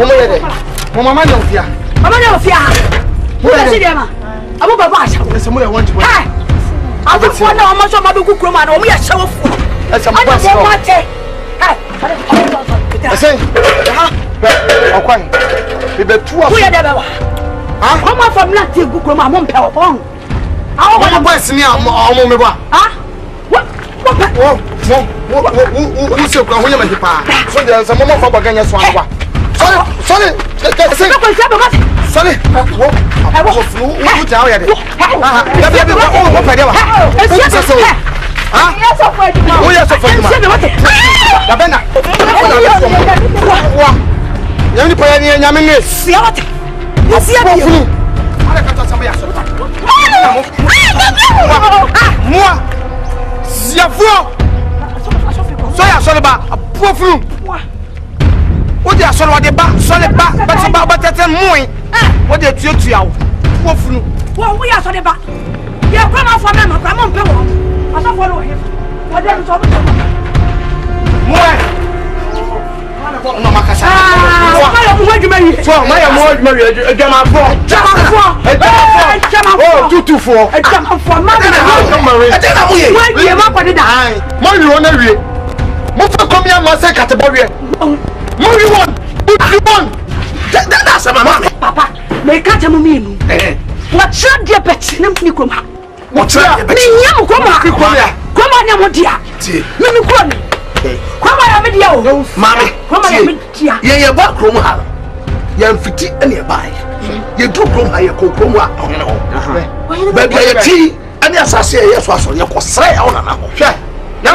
Mama man of ya. Mama of ya. Who is it, Emma? I will buy some. I want to. I don't want how much of my book room and we are so full. That's a bus. I say, okay. The two of you. Come on from Latin book room, I won't pay a phone. I want to buy some. What? Who's your William and the pa? So there's a moment for Bagania Swan. Sorry. What they are sort of the back, solid back, but about better moon. What they treat you out. Well, we are solid back. You have come out from them, come on, Pebble. I don't follow him. What they are talking about? No, Macassa. What you marry? For my more marriage, a German for. Oh, 224. A German for mother. I don't know where you are up at the eye. Money on every. Most of come here must say category. Money one. That's a mamma. Papa, may catch a mummy. What should your pet? What's that? Come on, dear. Let me come. Come on, video. Mammy, come on, yeah, back room. You're 50 and you buy. You do come higher, come on. But by tea, and yes, I say, yes, was on your say on an I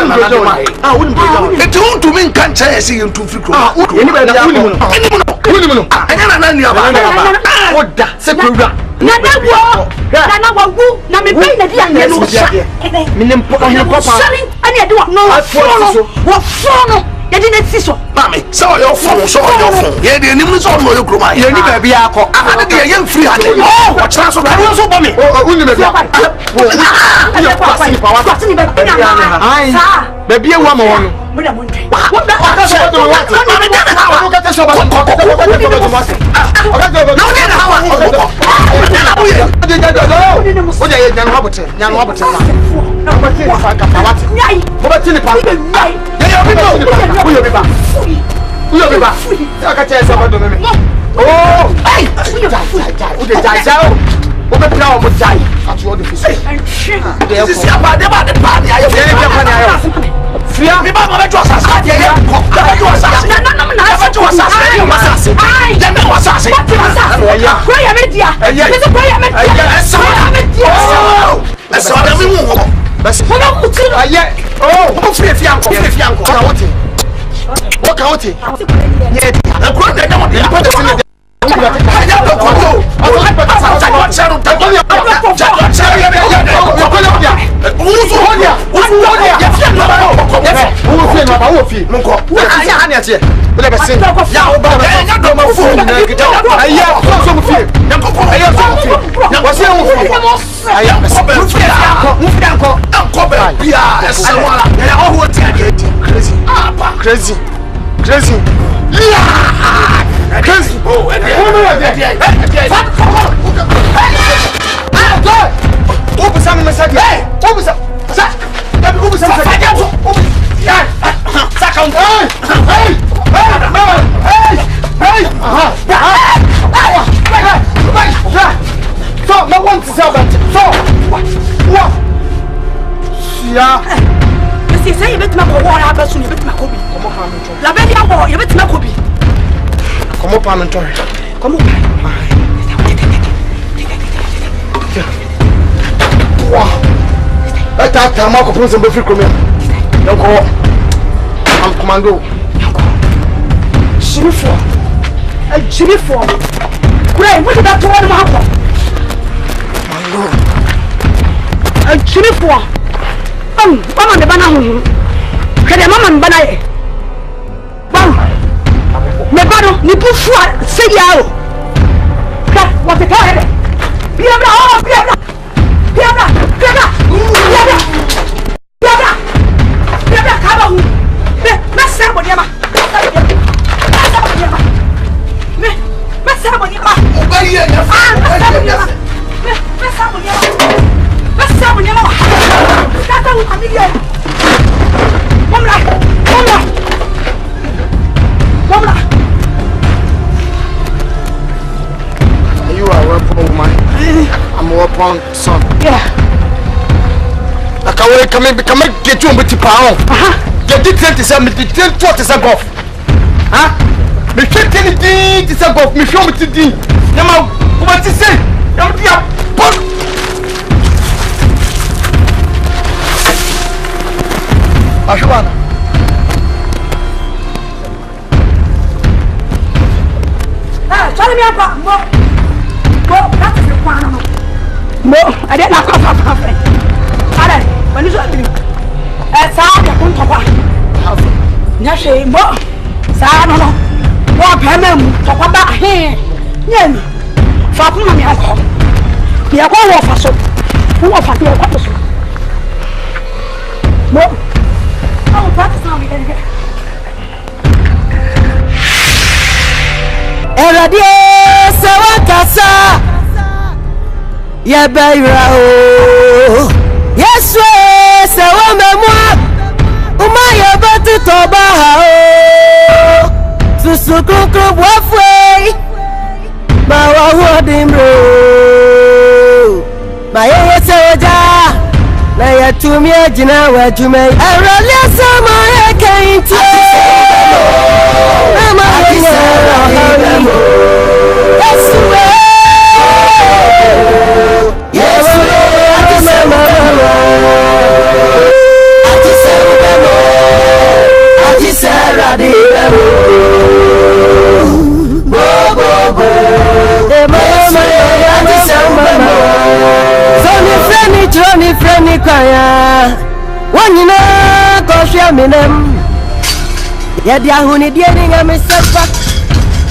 wouldn't be the two to me can't say you to free. Anybody, I didn't see so. Mammy, so your phone, so your phone. Yeah, the name is on your group. You need to be a cop. I had a young free. Oh, what's that? So I was so bummy. Baby, a woman. What crazy. Crazy. Oh, come on. Let that time Marco Prince and Buffy come here. Don't go. I'm commando. Jimmy for. Great, what did that to one happen? And Jimmy for. Mama the banana. Can the mama banana? Me bado ni bufua say yao. What the car? Biabra. Kaba hu. Me sabo diama. You are a weapon, woman. I'm a weapon, son. Yeah. I can't come get you with the power. Get it 10 to 40 golf. Huh? Me can't tell it to golf. Me show me to D. Now, what to say? I'm the Ashwana. Tell me about more. That is the one. No, I didn't have a friend. When you saw me, I saw the Kuntapa. Nashi, more. Sano, more Pamem, Topapa, here. Yen, Fatuma, me uncle. The Aqua of us, who of us, your purpose. More. Oh, that's not me. Eradie sawakasa ya bayra o Yesu sawamemwa umaya batu toba ha o susukukru bwafwe mawa hodimro maye seja na yatumia jina wajume Eradie sama yakainti ya dia huni dia ni ngame sepa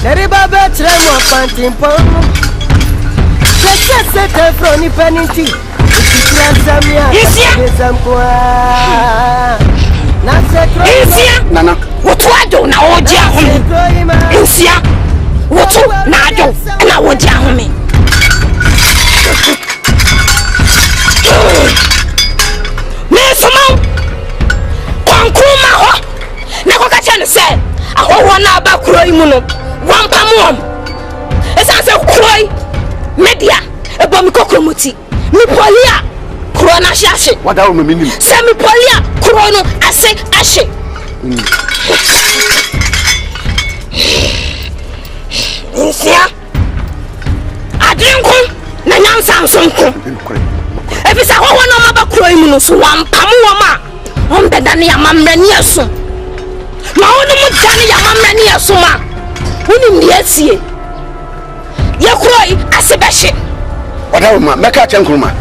dari baba tremo pantimpon se froni paninti ikransamia samkwa na sekro isia nana wotu ado na oji ahome isia wotu na ado na oji ahome mesoma kwankuma ho na koka chane se ahoho na aba kroi mu no wampam esanse kroi media ebomi kokromuti mi polia kro na hyahye wada wo meminim se mi polia kro no ase ahye nsia adrenko na nyansa nsonko efisa ahoho na aba kroi mu no so wampam wo ma ombedane ya mamrani aso ma wonu mu dane ya mamrani aso ma woni ndiesie ye kroi asebehye wada ma meka chenkruma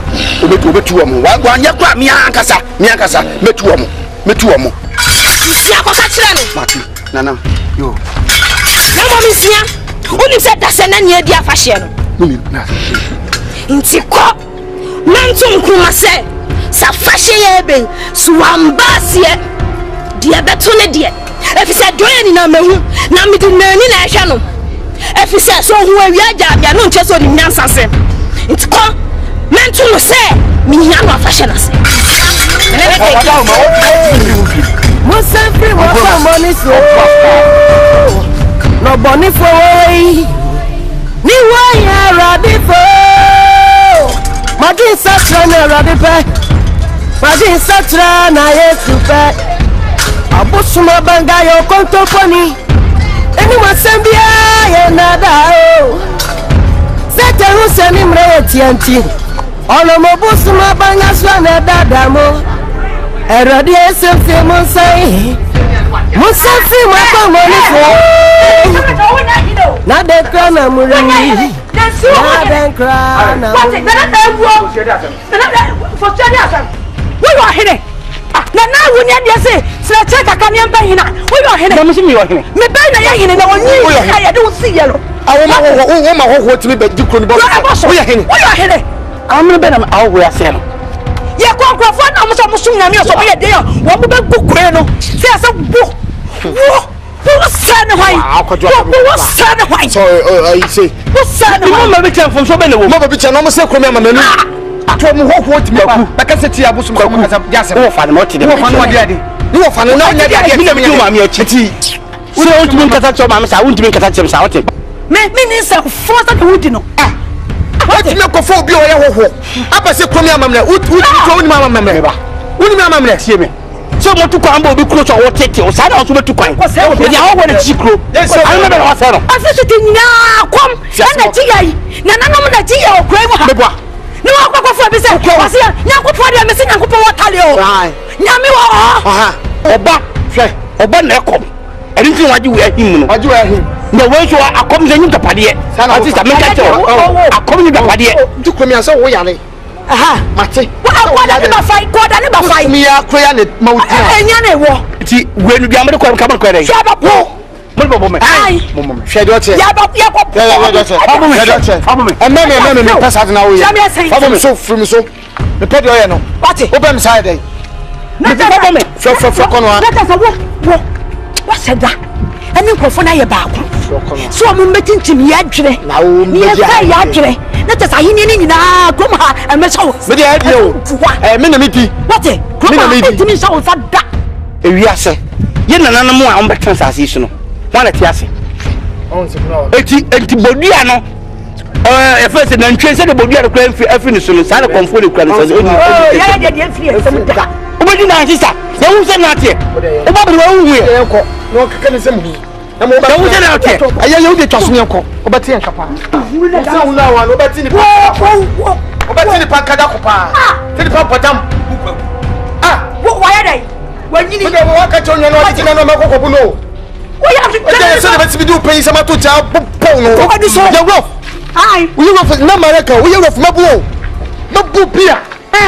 obetu wo mo wa nya kwa mi ankasa metu wo mo sia ko ka kire no mati nana yo na mo mi sia woni se dase na ne adi afahye no woni na nti ko nantu nkruma se safashe yebe suwambasie die beto ne die efise doye ni na mehu na midi nani na ehwe no efise so hu awia jabia no nche so ni nyansase ntiko mentu no se minya no afashe na se Musafi wa money so no boni for ni wa ya radifo Magi satra na radipe Magi satra na Yesu pe Abusuma banga yo kontoponi Eni masembia ye nada o Zete huseni mre tianti Ono mobusuma banga swana dada mo Erodi esemfi musai Musafi mwako monifo Na dekra na mureni Na dekra na mureni we are here. Na na woni ade se sira cheka ka ne mba hina. We are here. Mama mi wa hene. Me ba na ya hine na woni ya de usi ye lo. Awo ma ho timi be dikro ni bo. We are hene. We are here. Amne be na awo we ase no. Ye konkrofo na mo so musum na mi so ye de yo. Wo mo be gukure no. Se ase bu. What's son why? What's son why? So I say. What's son? Mama be tell from so be no. Mama be tell no say ko me ama manu. Ato mo ho ti me ba. Ba ka se ti abusum ko ka jase. Wo fa no mo ti de. Wo fa no wa de. Ni wo fa no na nya de. Mi na mi tu ma mi e ti. Wo no ntumi nkata cho ma sa, wo ntumi nkata chem sa, wote. Me ni say force the wood no. What me ko fo bi o ye ho. Aba se ko me ama me. Wo ni ma ama me ba. Wo ni ma ama me tie me. So mo tu kwa mbo obi kuro so wo tete o sa na o so betu kwan e dia wo na chikro an me be wa se no afese ti nya kom na ti yai na nanom na ti ya okran mu ha me boa ni wa kwakofo bi se wase nya kopo dia me se nya kopo wa tale o nya me wo aha oba hwe oba na ekom eri ti waji we ahim no waji we ahim na wo so akom ze nyi tapade ati sa me ka che akom nyi tapade tu ko mi asa wo yare aha mate wa da ni ba fai ko da ni ba fai mi ya ko ya ne mauti enya na wo ti we nu dia me ko ka ko re ya ba po mo bo me ai mo hwe do che ya ba ya ko fa mo me me pesa na wo ya fa mo so from so me pede o ye no wati o be me side dey na ta fa me fo kono a na ta sa wo seda ani nkofo na ye ba ko so mo metintim ya dwere na wo me ya dwere na ta sa hini ni nyina kom ha me so me dey adi o me na me di wati kom ha ti mi so fa da ewi ase ye nana mo a on be transase su no wana ti ase on se no enti bodua no e fa se na ntwe se de bodua de kra afi ni su no sa de konfo de kra no se ya de fie se mu da obedi na sisa na wu se na tie o ba be wa wu ye ko no kaka ne se mu na mo ba wu se na tie aya ye u de twaso ne ko o ba tie nkapa o na wa no ba tie ni pa o ba tie ni pa kada ko pa tie ni pa patam wo wa ya dai wa nyini de wo ka chonyo no ati na no ma kokko bu no wo ya de se de bi du pe sama to cha po no o di so ya rof ai wo rof na mareka wo rof mabu bia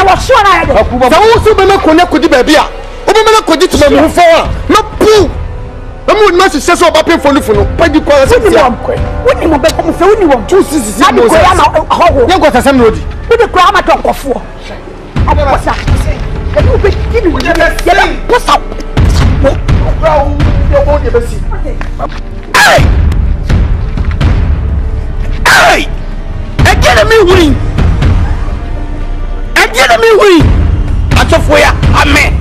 wa so na ya de sa wo so be me ko ne kodi ba bia o be me ko di to me fo a mabu amu ma se so ba pe fo no pa di ko se ti am ko woni mo be ko mo fe woni wo tu sisi na ko ya ma ho yan ko ta sam no di woni ko ama to nkofo abosa you be kidding me. What's up? Hey! Hey! Again me win. Again me win. Atofoya amen.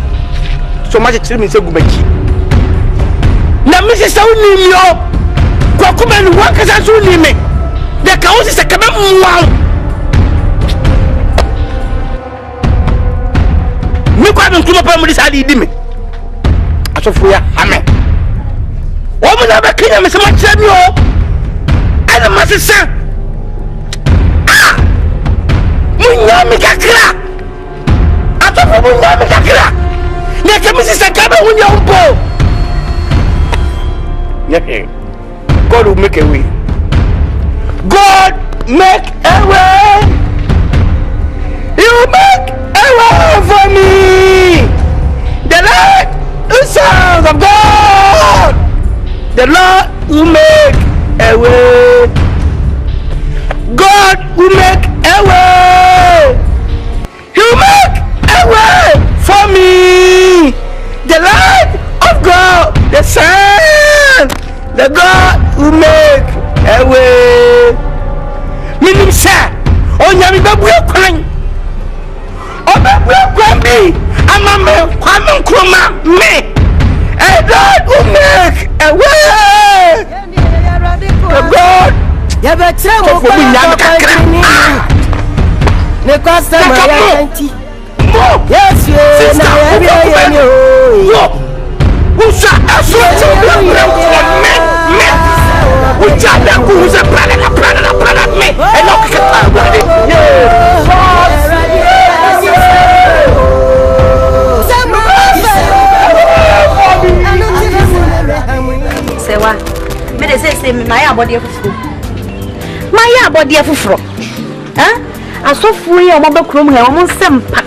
So much tell me say gubaki. Na me say uni mi o. Kwa kuma ni waka sa uni me. De ka o se kama mwa. Mi kwa me kuma pa mu di sali di me. Atofoya amen. O mu na ba kinya me se ma kire mi o. Ana ma se sa. Ah! Munyami kakra. Atofo munyami kakra. Ne ke mi se sa ka ba wunya umpo. Yeah. God will make a way. God make a way. You make a way for me. The Lord is Son of God. The Lord will make a way. God will make a way. You make a way for me. The Lord of God, the Son, the God who make a way. Minim sa, onyami babu ekwan. Obabu ekwan bi, amame kwame nkroma me. A God who make a way. A God. Ya betre mo For me nyame kakra. Ne kwasa ma ya tanti. Mo. Yes ye na ya bi ye ni o. Yo. Usa aso ti me. Uja da ku usa prana me. E no ke ta brade. Sewa. Me de say me my abode afufuro. My abode afufuro. Asofo yi o mo be krom he o mo nsempa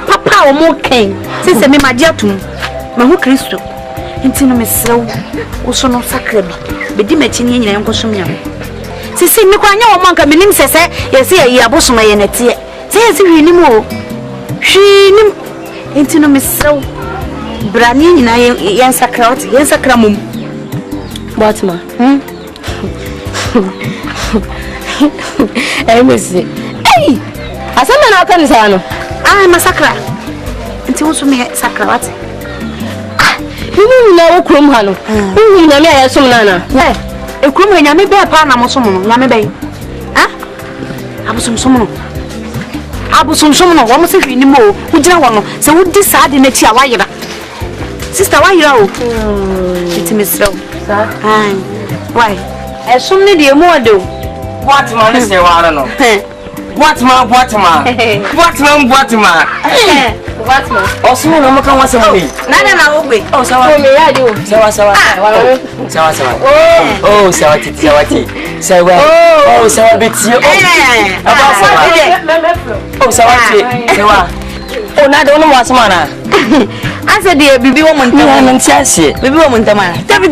papa o mo ken. Se me magye atum. Ma hu Kristo. Nti no mesrew. Wo so no sakra bi. Be di machi ni nyina yankosom nyam. Sisi me kwa nya o manka menim sese yesi yi abosoma ye natie. Se yesi hwinim o. Hwinim. Nti no mesrew. Brani nyina yen sakra mum. Batman. Missy. Hey! Asama na kan sa ano? Masakra. Nti wo so me sakra what? Himu na wo krom ha no. Himu nyame ayesom nana. Ekrom ha nyame be pa na mo so mo nyame be. Abusumsum no wo mo se hwi ni mo wo gina wo no se wo di sa de na ti a wayira. Sister wayira o. Iti misro. Sa. Why? Esum ni de mo ado. What man say wa no? What man? Osmo no mo kan wase mo ni. Na wo gbe. Oh, sawa. Me ya di o. Sawa. Oh, sawa titi. Sawa. Oh, sawa beti. Oh, sawa ti. Sawa. Oh, na do no mo asma na. Asa de bibi wo monta. Ya nan ti ase. Bibi wo monta ma. Dabi.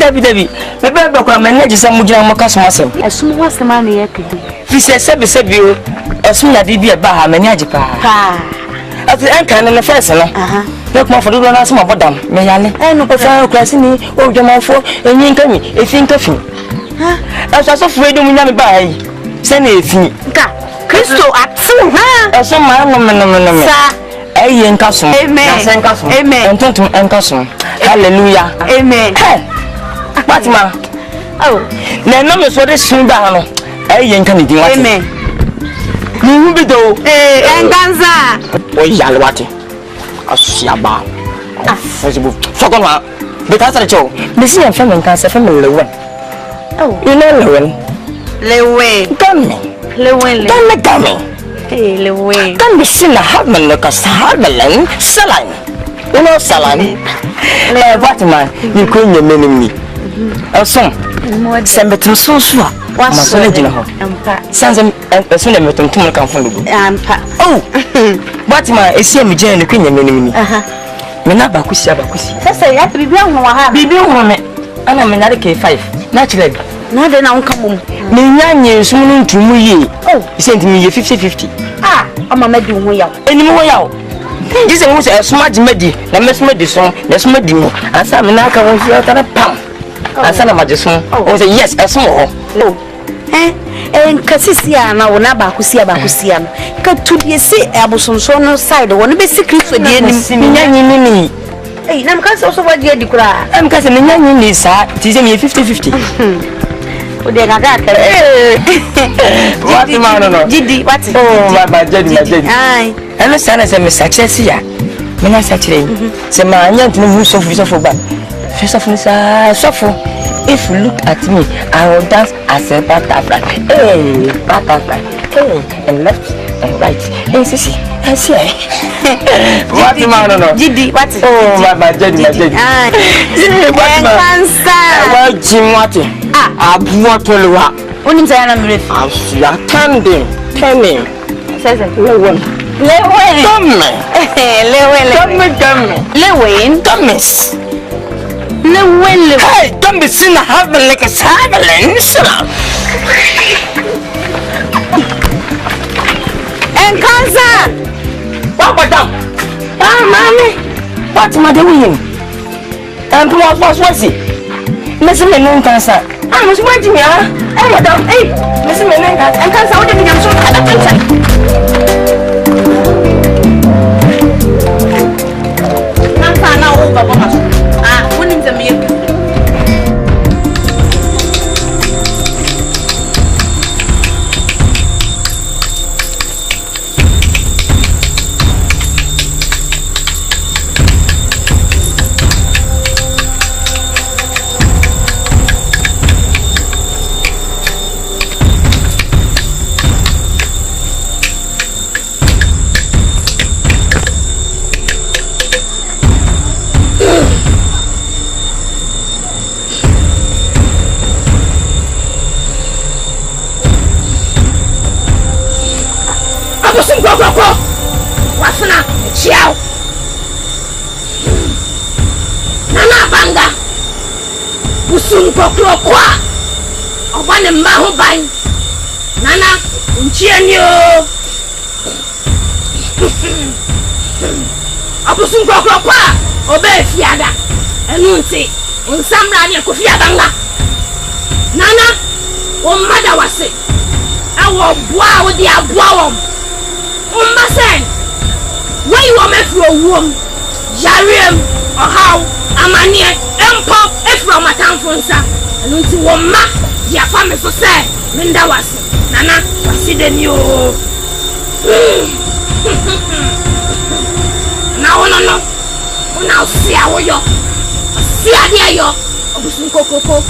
Me be kwa me na jisa mu gina mo kaso asem. Esum wo asema na ye kedi. Fi se bi o. Esum na de bi e ba ha me ni agi pa. Ati enka na first no. Na kuma fodo na asema bodam me yale. No fa klasi ni o dwamafo enyin kami efin kafi. Asa so fuwe dum nya me ba yi. Se na efin. Nka Kristo atu ha. Eso ma no. Sa Aye nkaso. Amen. Amen. Entontum enkaso. Hallelujah. Amen. Fatima. Oh. Na no me so de sun ba no. Aye nka ni din wati. Amen. Ni hu bi do. Enganza. O yale wati. Asiaba. Facebook. Sokon wa. Be ta sare cho. Me si en fa men kan se fa men lewen. Oh. You know lewen. Lewen. Gami. Hey, lewen. Kan bisin na have men ka sahabalan salan. You know salan. Fatima, you ko nyem ni. Asom. Sembetum so so a. Maso na gina ho. Ampa. Sanzem eso na metum tum kan fo lugu. Ampa. Oh. Fatima, esi am gina ni ko nyem ni. Me na ba kusi. Sasa ya bibi ahun wa ha. Bibi ho me. Ana me na K5. Na chile. Na de na wonka mum. Me nyanye sum ntumu yi. Oh, isentimi ye 50-50. Ama madi ho yaw. Eni mo yaw. Dise mo se suma madi na mesuma di so, na suma di mo. Asa me na ka won fi otara pam. Asa na majeso. O say yes, esum ho. Nkasisia na wona ba kusia no. Ka tudie se abosonso no side wona be secret so die nim. Nyanye ni. Na mka so wadi adi kura. Mka se nyanye ni sa, ti se me 50-50. Ode gaga kare. What man no. Jidi, what? Oh, my jedi. Ai. Eno sana se me success ya. Me na success. Se ma anya ntinu hu so ba. So for if you look at me, I will dance as a butterfly. Hey, butterfly. Hey, and left and right. Hey, sisi. See. What man no. Jidi, what? Oh, my jedi. Ai. What man? What Jim what? Abuwa tolwa. Oni mzaya na mrefu. Asia tandem. Sasa. Lewen. Come. Lewen. Thomas. Lewen. Hey, don't be seen having like a silence. Enkanza. What down? Mommy. What's my doing? And what's it? Listen, me no cancer. I'm just waiting here. Hey, madam. Hey, listen, me no cancer. Cancer. What do you mean? I'm so cancer now. Over. When is the meal? Wasana, ciao. Nana banga. Busun kokro. Obane maho bai. Nana, unchienyo. abusun kokro kwa obe fiada enu nti onsamra ne ko fiada nga nana o mada wase awo boa wo di aboa wom o masen wey wo mefro wom yarem ohaw amanie empo efro matamfo nsa enu nti wo ma ya fa me so se minda wase nana wase de ni o na wono no una sia wo yo sia dia yo obusun kokoko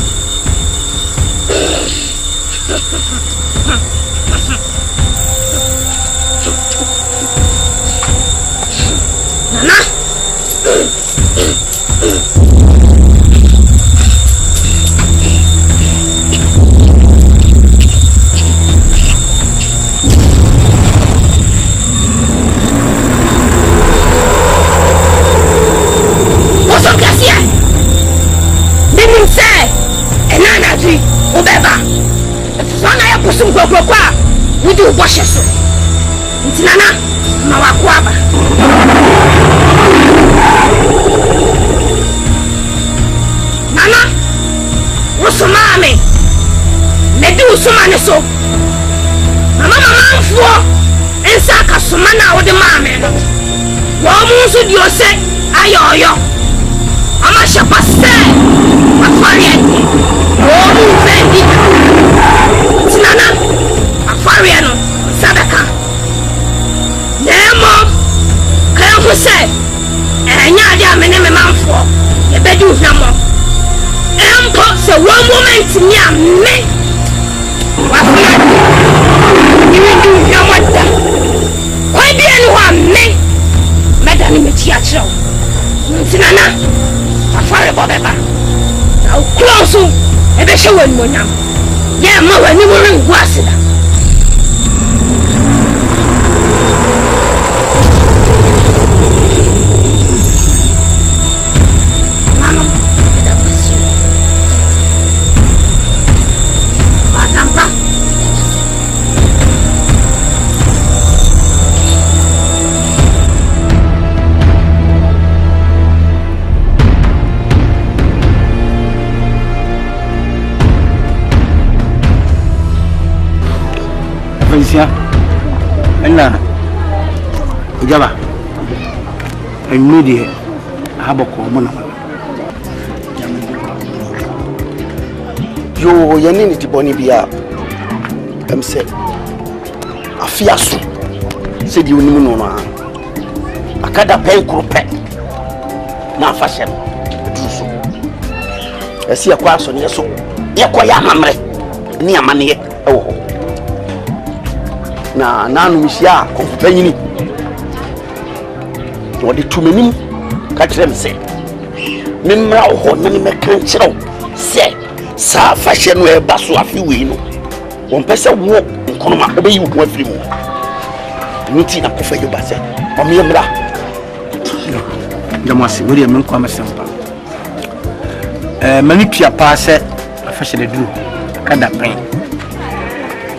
nana Kusum kwa wudi uboshe so ntinana mawakwaba nana usumame nedi usumane so mama mfuo ensa kasumana wode mame no wo munso diose ayoyo ama shapase afariye wo mu fendi nana afariye no sadaka nemo kan ko se enya dia mene me manfo e bedu hwamo empo se one moment ni ame wafuna ni bedu hwamo da kwa bia ni wa me meda ni mechi a kiro ntinana afariye bobeba na close e be hwe wani monyam yeah, ma wani wurin gwasida. Mama, da basi. Badamba. Isia ena ujaba enmudi haboko mona yo yanini tiboni bia emse afiaso se di onimu no no akada pen krope na afashe duso esi akwa so ne so yekoya amamre ni amane ewo na nanu mishia konfupanyini wodi tumenim ka kirem se memra ho na me kan kiraw se sa fashe no e baso afi wi no won pese wo nkonoma e be yi wo afiri mu nti na kofa yo ba se o me mra jamasi wori men kwa masempa mani pia pa se fashe de duru kada pen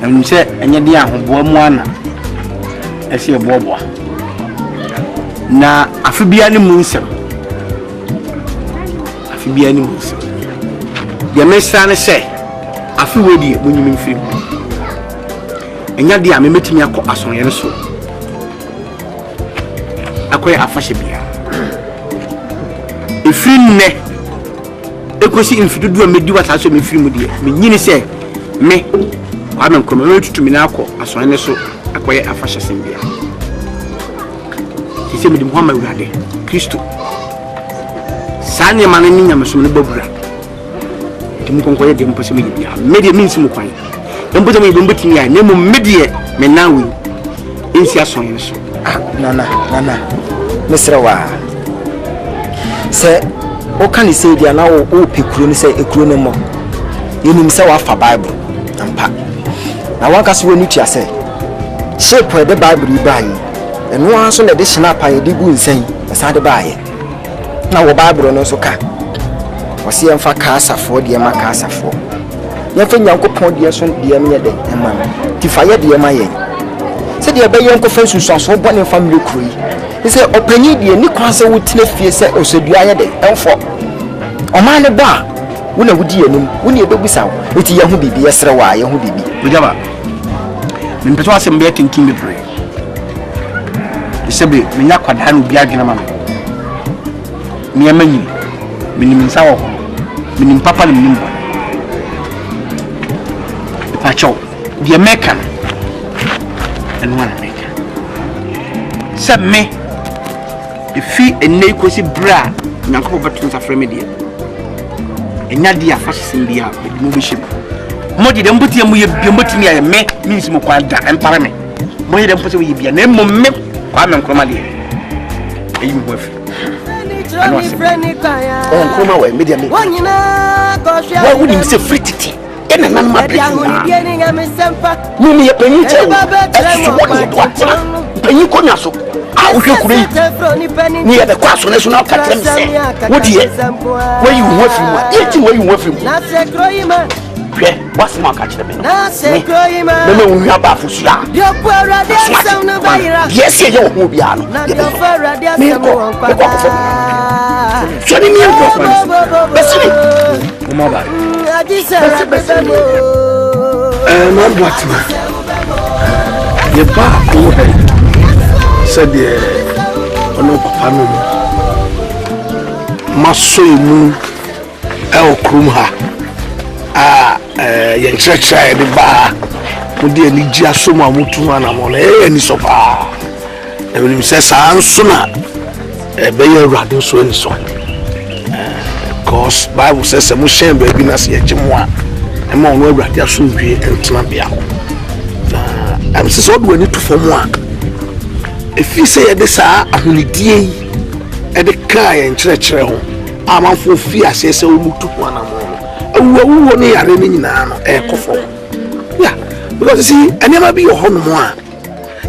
nse enye dia ahoboa mu ana ese eboboa na afibia ni munsem ya mesane se afi wedi munyim mfiri enya dia me metimi akọ asonye ne so akoye afashe bia efiri ne ekosi infidudu a medi wata so me firi mu die me nyini se me kwame nkroma me tutumi na akọ asonye ne so akoye afashe sembia kise me di Muhammad urade Kristo sane manani nyama so ne babura tim konkoye de mpose me bia media minsi mu kwan mpose me mbotimi ya nemu medie me nawi ensi asonye ne so nana mesra wa se o kan se dia na o pekuro ni se ekuro ne mo yenim se wa fa bible ampa na wanka so woni tia se shape the bible ba yi eno an so na de snap aye de gu nsan asa de ba aye na wo bible no so ka wose emfa ka asafo de ma ka asafo ye fa nyankopon de so de me ye de ema ti fa ye de ma ye se de be ye nko fa susuaso bo ne family kuro yi say opanyi de ni kwan se wutine fie se osodua ye de enfo oman ne ba wona wudi anim woni ebebusa wo eti ye ho bibi yesere wa ye ho bibi bujaba mpeto asem be tinkin bebre isebe menya kwada no bi adwena ma me amanyi minim nsa wo minim papa ne minim bo pacho die meka and one meka se me ifi enei kosi bra nyankopɔ beto nsa frɛ me die enya dia fashion bia mo be shim mo di dem buti mu ye bia motimi ya me means mo kwa da empare me mo ye dem pose ye bia na mo me kwa me nkroma de eyi mo afi ano ase nkroma wa media me wa wudi mi se frititi ena nan ma be ni ni ye penyi che wo esu wo ni do atena penyi ko nya so a wo hwe kure ni ye be kwa so ne so na ka trem se wodi ye wo yi wo afi mu a ti wo yi wo afi mu na se kroima hwe what's my catch them na se kroima me wu aba fusua yo kwara de sam no bayira yes ye wo ho bia no na yo kwara de sam wo kwada so ni mi ko besini o mo ba no botma ye ba ko he said ye ono papa no maso mu e okrum ha ye nchrecha de ba mudi ani ji asomu amutu ana mo na e ni so pa e bi mi se sa nso na e be ye rade so ni so cause Bible says mo shen ba bi na se ye gimo a e ma ono rade aso wie entena bia ho na am se so do ani to fom a e fi se ye de sa ahunidie yi e de ka ye nchrecha ho amanfo fi ase se o mutu ho ana mo wo ne yare ni nyina no e kofo ya because see enema bi yo hono mo a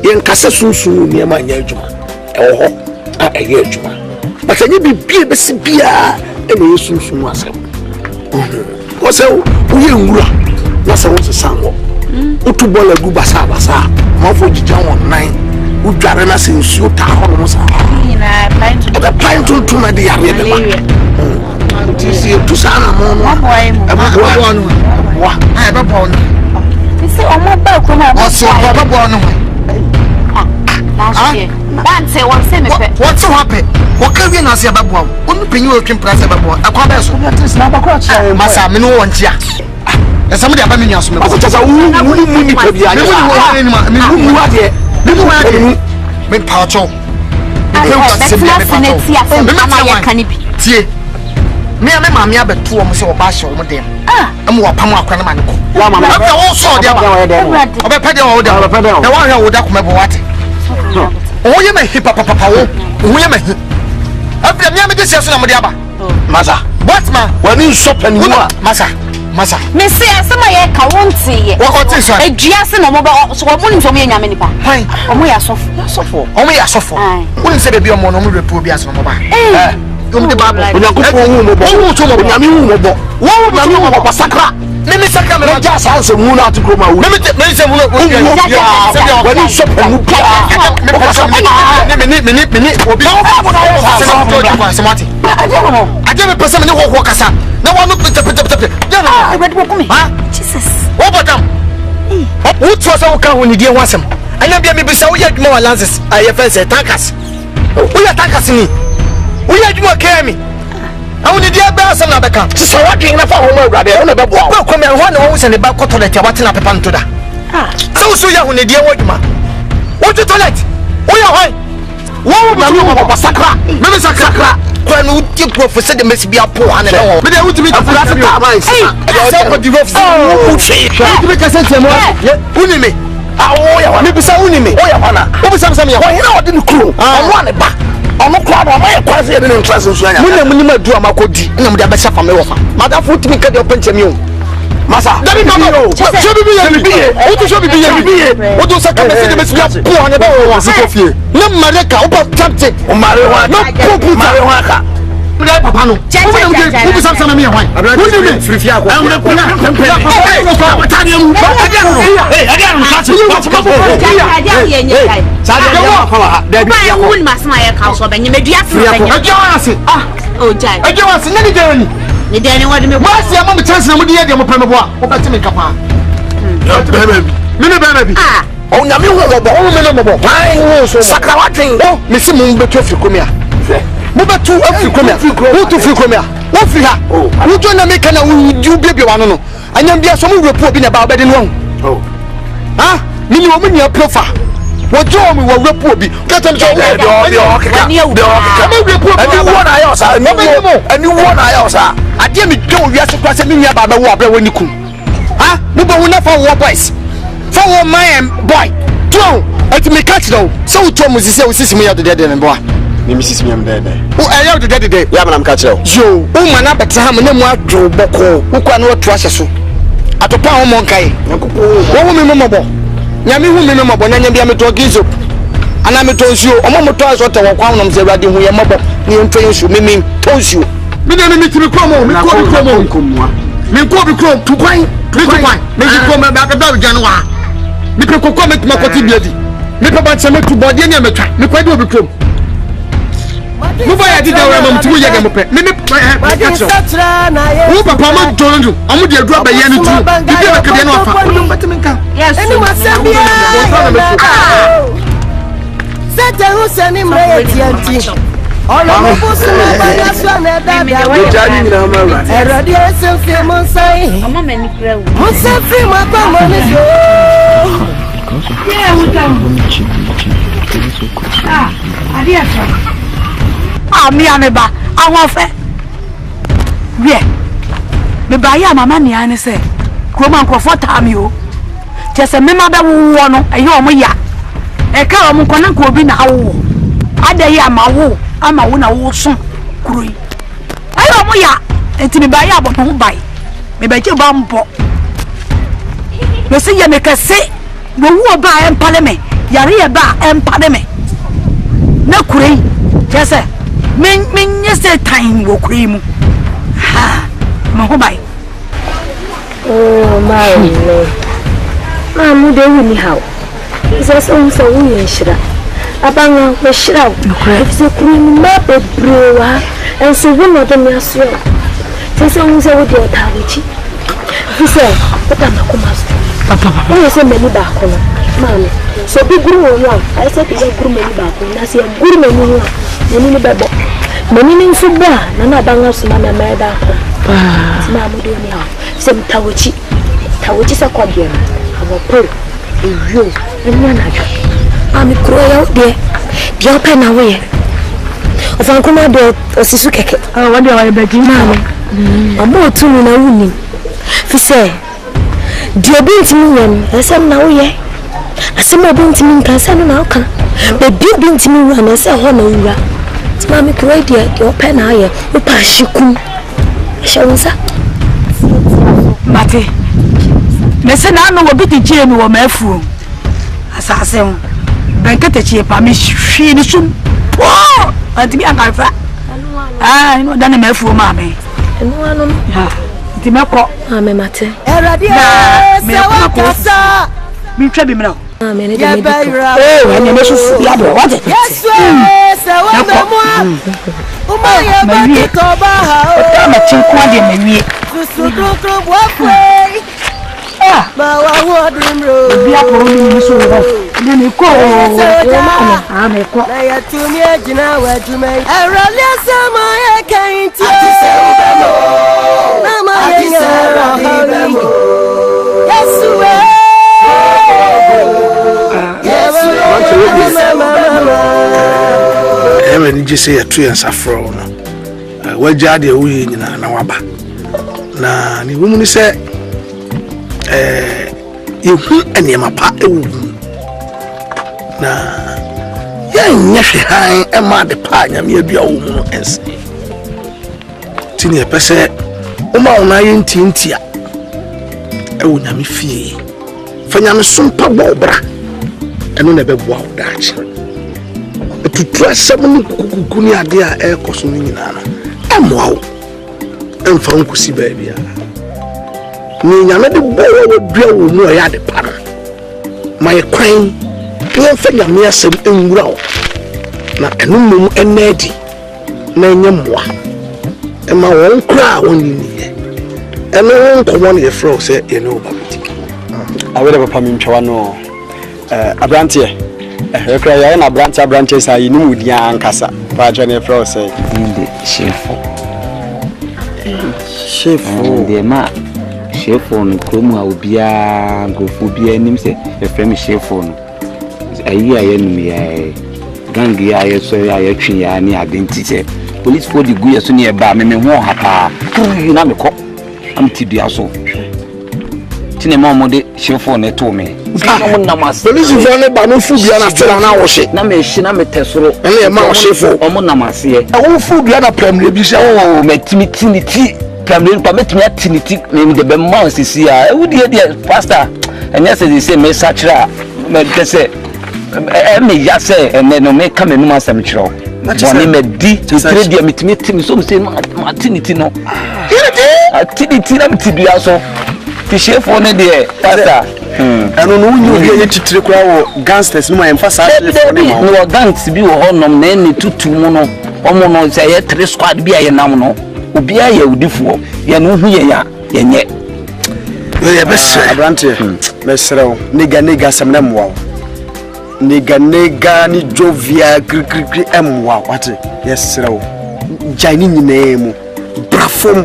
ye nkasa sunsun ni ma nya adwuma e wo ho a e ye adwuma but enye bibie besi bia e na yesunsun asem ko se wo ye nwura na se wo sesanwo otu bola gu basa ma fo jija won nan wo dware na se nsuo ta hono mo sa na pint to na de yare be ba tisi tu sana mo no aboa no wa ai ba bo no tisi o mo ba ko na o so ba bo no Banse won se me pe what so happen o ka wi na se ba bo onu penyi o twem prase ba bo akwa ba so na ba ko cha masa me no won tia esa me de aba me nyaso me ko cha wu ni pe bia me mu wa de me pa cho me pa se bia me pa tie me ma me abeto o mo se oba hye o mo dem am wo pam akwa na ma ne ko wa mama after wo so de ba obe pede wo de na wa hwe wo da kuma bo wate o ye me hipa papa wo o ye me after me de se so na mo de aba masa what ma wani shop and you masa me se asema ye ka wonte ye wo ti so edua se no mo ba so mo ni so mo ye nyame nipa o mo ya sofo o mo ya sofo wo ni se de bi o mo no mo repo bi aso mo ba Come the Bible. Onyankopon hu mo bo. Hu to mo bo. Nyame hu mo bo. Wo nyame hu mo bo sakra. Me sakra me ja sanse mu na to kroma wu. Me se mu no. Ya. Wani shop mu bia. Me obi. Aje me pesa me ne ho kasa. Na wa no pete. Ya na. Ha? Jesus. Wo bodam. Wo to so wo ka ho ni die ho asem. Anya bia me bisa wo ya adwuma wa lances. Aye fence tankas. Wo ya tankas ni. We are doing Kemi. I want to dear Bass and Abeka. So what do you know for home? Rather, on a book. Come and one who's in the back of the Tabatina Pantoda. So you want to dear what, ma? What to toilet? We are high. What would Sakra? Maybe Sakra. When you take professor, the must be a poor and all. But I want to be a plastic. Hey, Unime. Oh, yeah, maybe some Unime. Oh, yeah, what was some of you didn't crew. I want it back. Omo kwa ba ma kwase ye ne ntrase nso anya munna ma du amakodi na mde abesha fa me wo fa mada fu timi ka de openchemi o masa dabi ka mo so bibi ye o to so bibi ye o to sa ka me se de mesia po ane ba wo si ko fie na mare ka o ba tapte o mare wa na po puta mare wa ka mde papa no o bi sam sam me ye hwan o ni me frifia ko e wure ko na pempe o ta ni mu ba ade no sa se Oh, Nami will go home. Sakra, what thing? Oh, Miss Mumbeto Fukumia. Mumba to Fukumia. Who to Fukumia? What for her? Who join American? You baby one. And then be some report in about bedding one. Oh, ah, me woman your profile. What job we will report be? Get them job. And you want I also. I dare me go. You have to cross a million about the water when you come. Ah, Muba will not for what boys. For my boy, Joe, I to me catch though. So Thomas is saying, see me out the dead and boy. Mrs. Me, I'm dead. Oh, I have the dead day. Yeah, but I'm catching you. Oh, man, up at time and then what Joe Boko, who can not trust us. At a pound monkey. Oh, woman, memorable. Yami, woman, memorable, and then I'm a dog is up. And I'm a told you, a moment twice what I want them to ready who your mother, you and trains you, me told you. Me don't need to be come on, me call me chrome to wine, to wine, make you come back about January. Me ko comment ma koti biadi me pa ba chame to body nya metwa me kwadi obi krom mo ba ya di da wura mam tu ye ga mo pe me catch wo papa mo donjo amu de adu aba ye ni tu bi be ka de no afa o mbati me nka yes eni wasambia sete huseni mre tianti olo mo busu ba ya so na da da wo jani ni na ma ra eradi ese fi mo sai mama me ni kra wo mo se fi mo pa mo ni so yeah, we come. Adia. Me ameba. I want fe. Yeah. Me buy ya mama ni ane say. Kroma nkrofo tam yo. Chese me ma be wo no, eyo omo ya. E ka omo kona ko obi na awo. Ada ya ma wo, ama wo na wo so kuroi. Eyo omo ya. Enti me buy ya bo no buy. Me ba je ba mpo. Me se ye me kase. No wo ba empale me yare ye ba empale me na kurei jese men yese time wo kurei mu ha ma ho bai oh my lord ma mu de wi ni hawo isa so wo ye shira abanga wo shira se kurei mu ma be browa enso wo no de me aso se wo se wo de otawichi fise pata makomaso papa o se meni ba ko mami so bi guru wo I said is guru meni ba ko na se guru meni wo meni ni bebo meni ni nfu ba na banga so na me da ko ma mu do ni ha se mtawochi sa ko de abo pro eyo enya na jo ami kro ya de bi o pe na wo ye o fan ko ma do osisu keke wa de wa be ji mami abo tunu na wuni fi se Dio bintimi wan asem na wo ye asem obintimi nka se no na oka be bintimi wan ase ho na wura tima me kro dia o pe na ye o pa shikum shawunsa mate me se na no obiti chie mi wo mafu asase ho benkete chie pa me hwi ni sum po anti bi ankafa no da na mafu ma me eno anu ha ti meko ame mate eradi me kasa mi twa bi mra ame ne de me anya me sufu ya do what yesu se wa memu uma ye ba ki ko ba ha o ma chin kwa de mawie susu dukru bo fwe ma wa wo dimro bi aporo ni so wo ne ni ko me ko na ya tumi agina wa jume erali asama ye kan ti ati se ubemo na ma ye ngara yesu ewe ni jese ya tu ya safro no wagya de wo nyina na waba na ni wo mu ni se yehu enema pa ewu na ya nyehwe han ema de pa nyame adua wo mu ense tini epese o ma ona ye ntintia ewu nyame fie fa nyame sompa bo bra eno na beboa wo daachi etutu asem no kukuku ni ade a ekoso no nyina no emoa wo emfa nkosi ba bia ni nyame de bo wo dua wo mu ya de pa my crime clear figure me as in grow na enum enedi na nyamwa e ma won kra won ni eno won ko won the fro say you know babitik awere papa mi ntwa no abrantie ekra ya na abrantie say ni mudi ankasa pa jone fro say ndi chef de ma chef on kromu a obia ngofobia nim say e frame chef on ayi ayenum ya gangi ya yeso ya yetwi ya ni identity police for the go yeso ni e ba me ho hapa na me ko am tibia so tine ma mo de chef on to me police for ne ba no fu bia na tela na wo hye na me hye na me tesoro ene e ma wo chef o mo namase e wo fu bia na premier bi sha o metimiti premier pa metimi atiniti me de be ma sisi a e wudi e pastor enya say me sachra me kese me ya say ene no me come no asem chiro woni me di tire dia metimi timi so say ma tiniti no tiniti na metibia so ti chef one de pastor eno no nyu bi ye titire kura wo gangsters no ma emphasize for them no gangs bi wo honom na eni tutu mu no omo no say ye 3 squad bi aye nam no obi aye udifuo ye no hu ye ya ye nye ye bese abrantie mesrew nega semna mwa nega ni jovia krikri emwa wate yesrew jani nyinemu brafom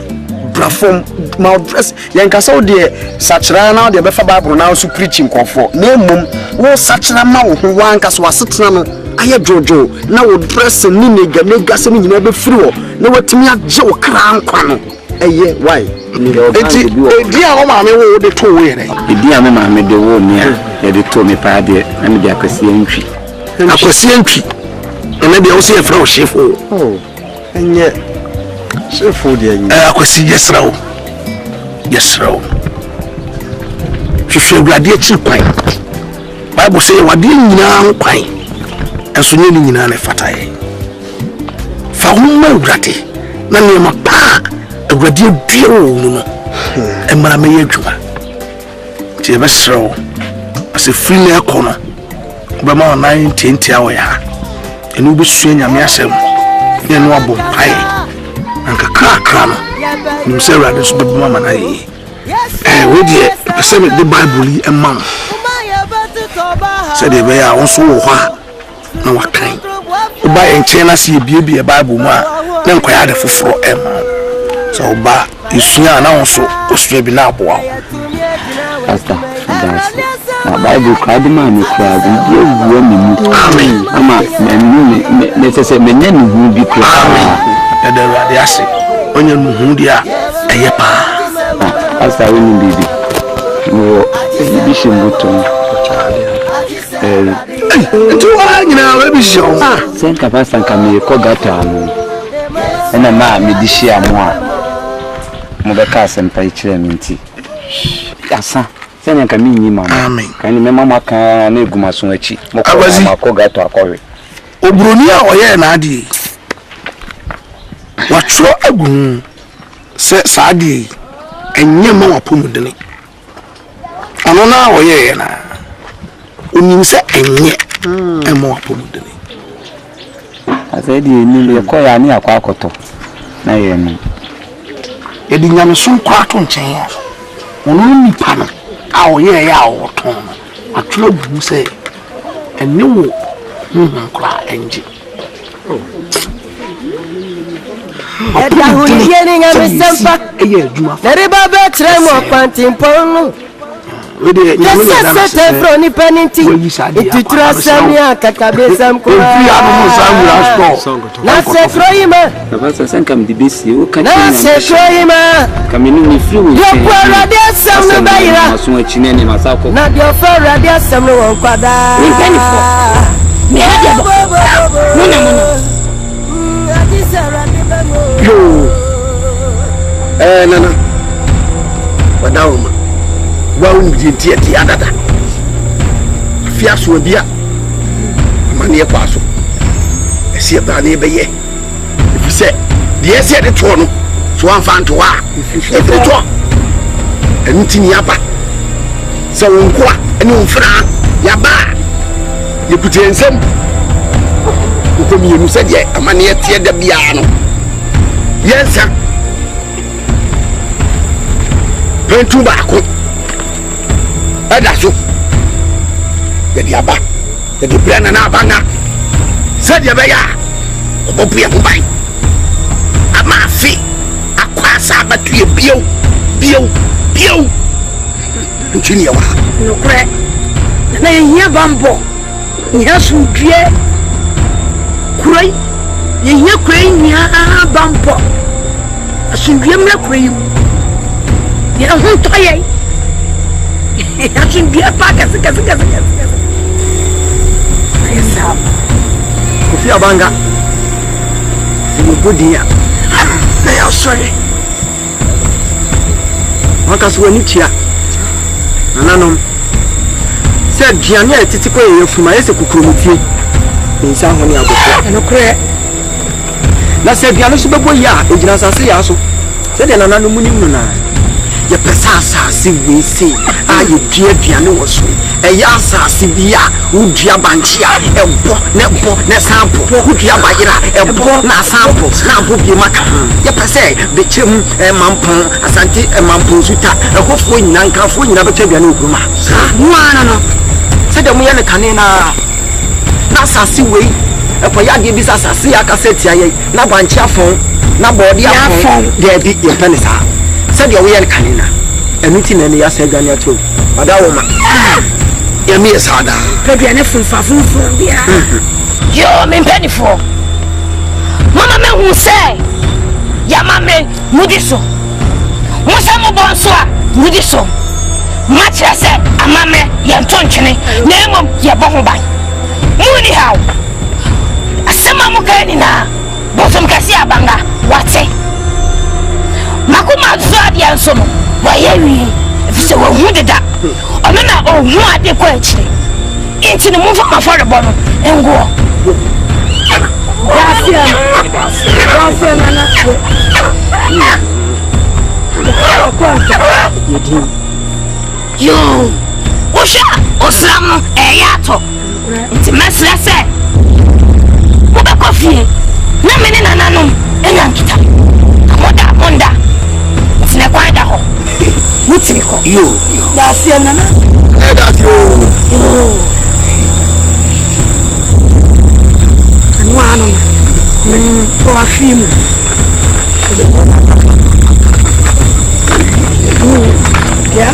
my dress yankasa de sachira na de be fa bible na so preaching kofo na mum wo sachira ma wo ho wankasa wasetena no aye jojo na wo dress ni nega se nyina be free wo na watimi agye wo kra nkwa no eye why edi a wo ma me wo de to we re edi a me ma me de wo ni a ye de to me pa de na me de akwasi antwi ene de wo se e fra wo chefo enye chefo de enye akwasi yesrawo hwehwe awurade akyi kwan bible say wade nyina kwan enso ne nyina ne fataye fa humma awurade na ne ma pa awurade duo no emara me yadwuma tie besrawo ase free na ekono ba ma 9:10 awo ya enu bi sua nyame asem ne no abo pai anka kra no nim say awurade so be mama na yi we die pese me the bible yi emam say de be ya won so wo ha na wakan oba enche na se biebie bible mu a na nkwaya de foforo emam so oba isua na won so osua bi na aboa pastor na bible crowd man ni crowd die wuo mi mu amen ama me se me ne nu hu bi crowd amen e de rade ase onye nu hu dia eye pa pastor we ni bibi wo bi shimbuto tu wa nyina we bi shio sen ka pastor ka me ko gata no ena ma me di shia mo a mo be ka sempa ikire mi nti asa sen ka mi nyi mama amen kan me mama ka na egumaso achi mo ko gata akọwe obroni a oye na adi watro agun se saadi enye ma wapomudene ano na oye na onim se enye ema wapomudene asa di ni le ko ya ni akwa akoto na ye ni edi nyame so kwa to nchen ya ono nipa no a oye ya oton atro agun se enye wo nkra enje Eda huni yeni nga misempa Neriba betre mo kwantimponu Nesa sete froni peninti Itutura samia kakabeza mkwa Nase kroyima Nabasa senka mdibesi Nase kroyima Kamini ni flu Yopwa radia samnu bayira Masuwa chinene masako Na diofo radia samnu wankwada Muna yo nana wadawma wawu mjinti ati adada afia so bia amane e kwaso esi ba ne beye ifise de esi de to no so anfa nto wa ifiri to enti ni aba se wonko a ene wonfra yaba yekutie nsem ko mi yenu se de amane tie da bia no yensa pentu ba ko ada so de aba de brana na banga se de be ya obobu ya kubai ama fi akwasa batu bio ntini yawa no kre na yehia bambo nya sudue kuroi yehia kuroi nya bambo asundue mra kuroi ya ho toye asundue pa kase ayesa Kofi Abanga Sibudia na ya sorry Makaso ni tia Nananom said Gianni titiko ye fuma yese kukurumutie nsa ho ne agofo no kre na said Gianni so bebo ya ejina sase ya so said nananom munim no na ye pesa asase we se aye dua duane wo so eya asase bia udua banchia ebo ne sample udua bayira ebo na sample na abo bi maka ye pese be chem mampon asante mampon suta ehofo nyina nkafo nyina betwa duane okuruma nuana no said mu ye ne kane na asase we epo ya de bi asase ya kaseti aye na banchia fon na body afon de bi ye penisa said you we kanina anything any ya say gania to bada wo ma ya mi sada pedia ne funfafun bia yo me penifo mama me hu say ya mame mudiso mo sa mo bonso a mudiso ma kire say amame ye ntontwene na emom ye bo ho ban muni hawo asema mo kani na bosom kasi abanga wate makuma zodi anso no wayewi fise wo hu deda onana o hu ade ko akire enti no mfa mafore bo no engo Gracias nana yo osha osram eyato enti mesra se wo be kofie na mene nananom enyankita amoda tine kwanda ho mutini ko yo gracias nana that's yo anuano ko afimu ya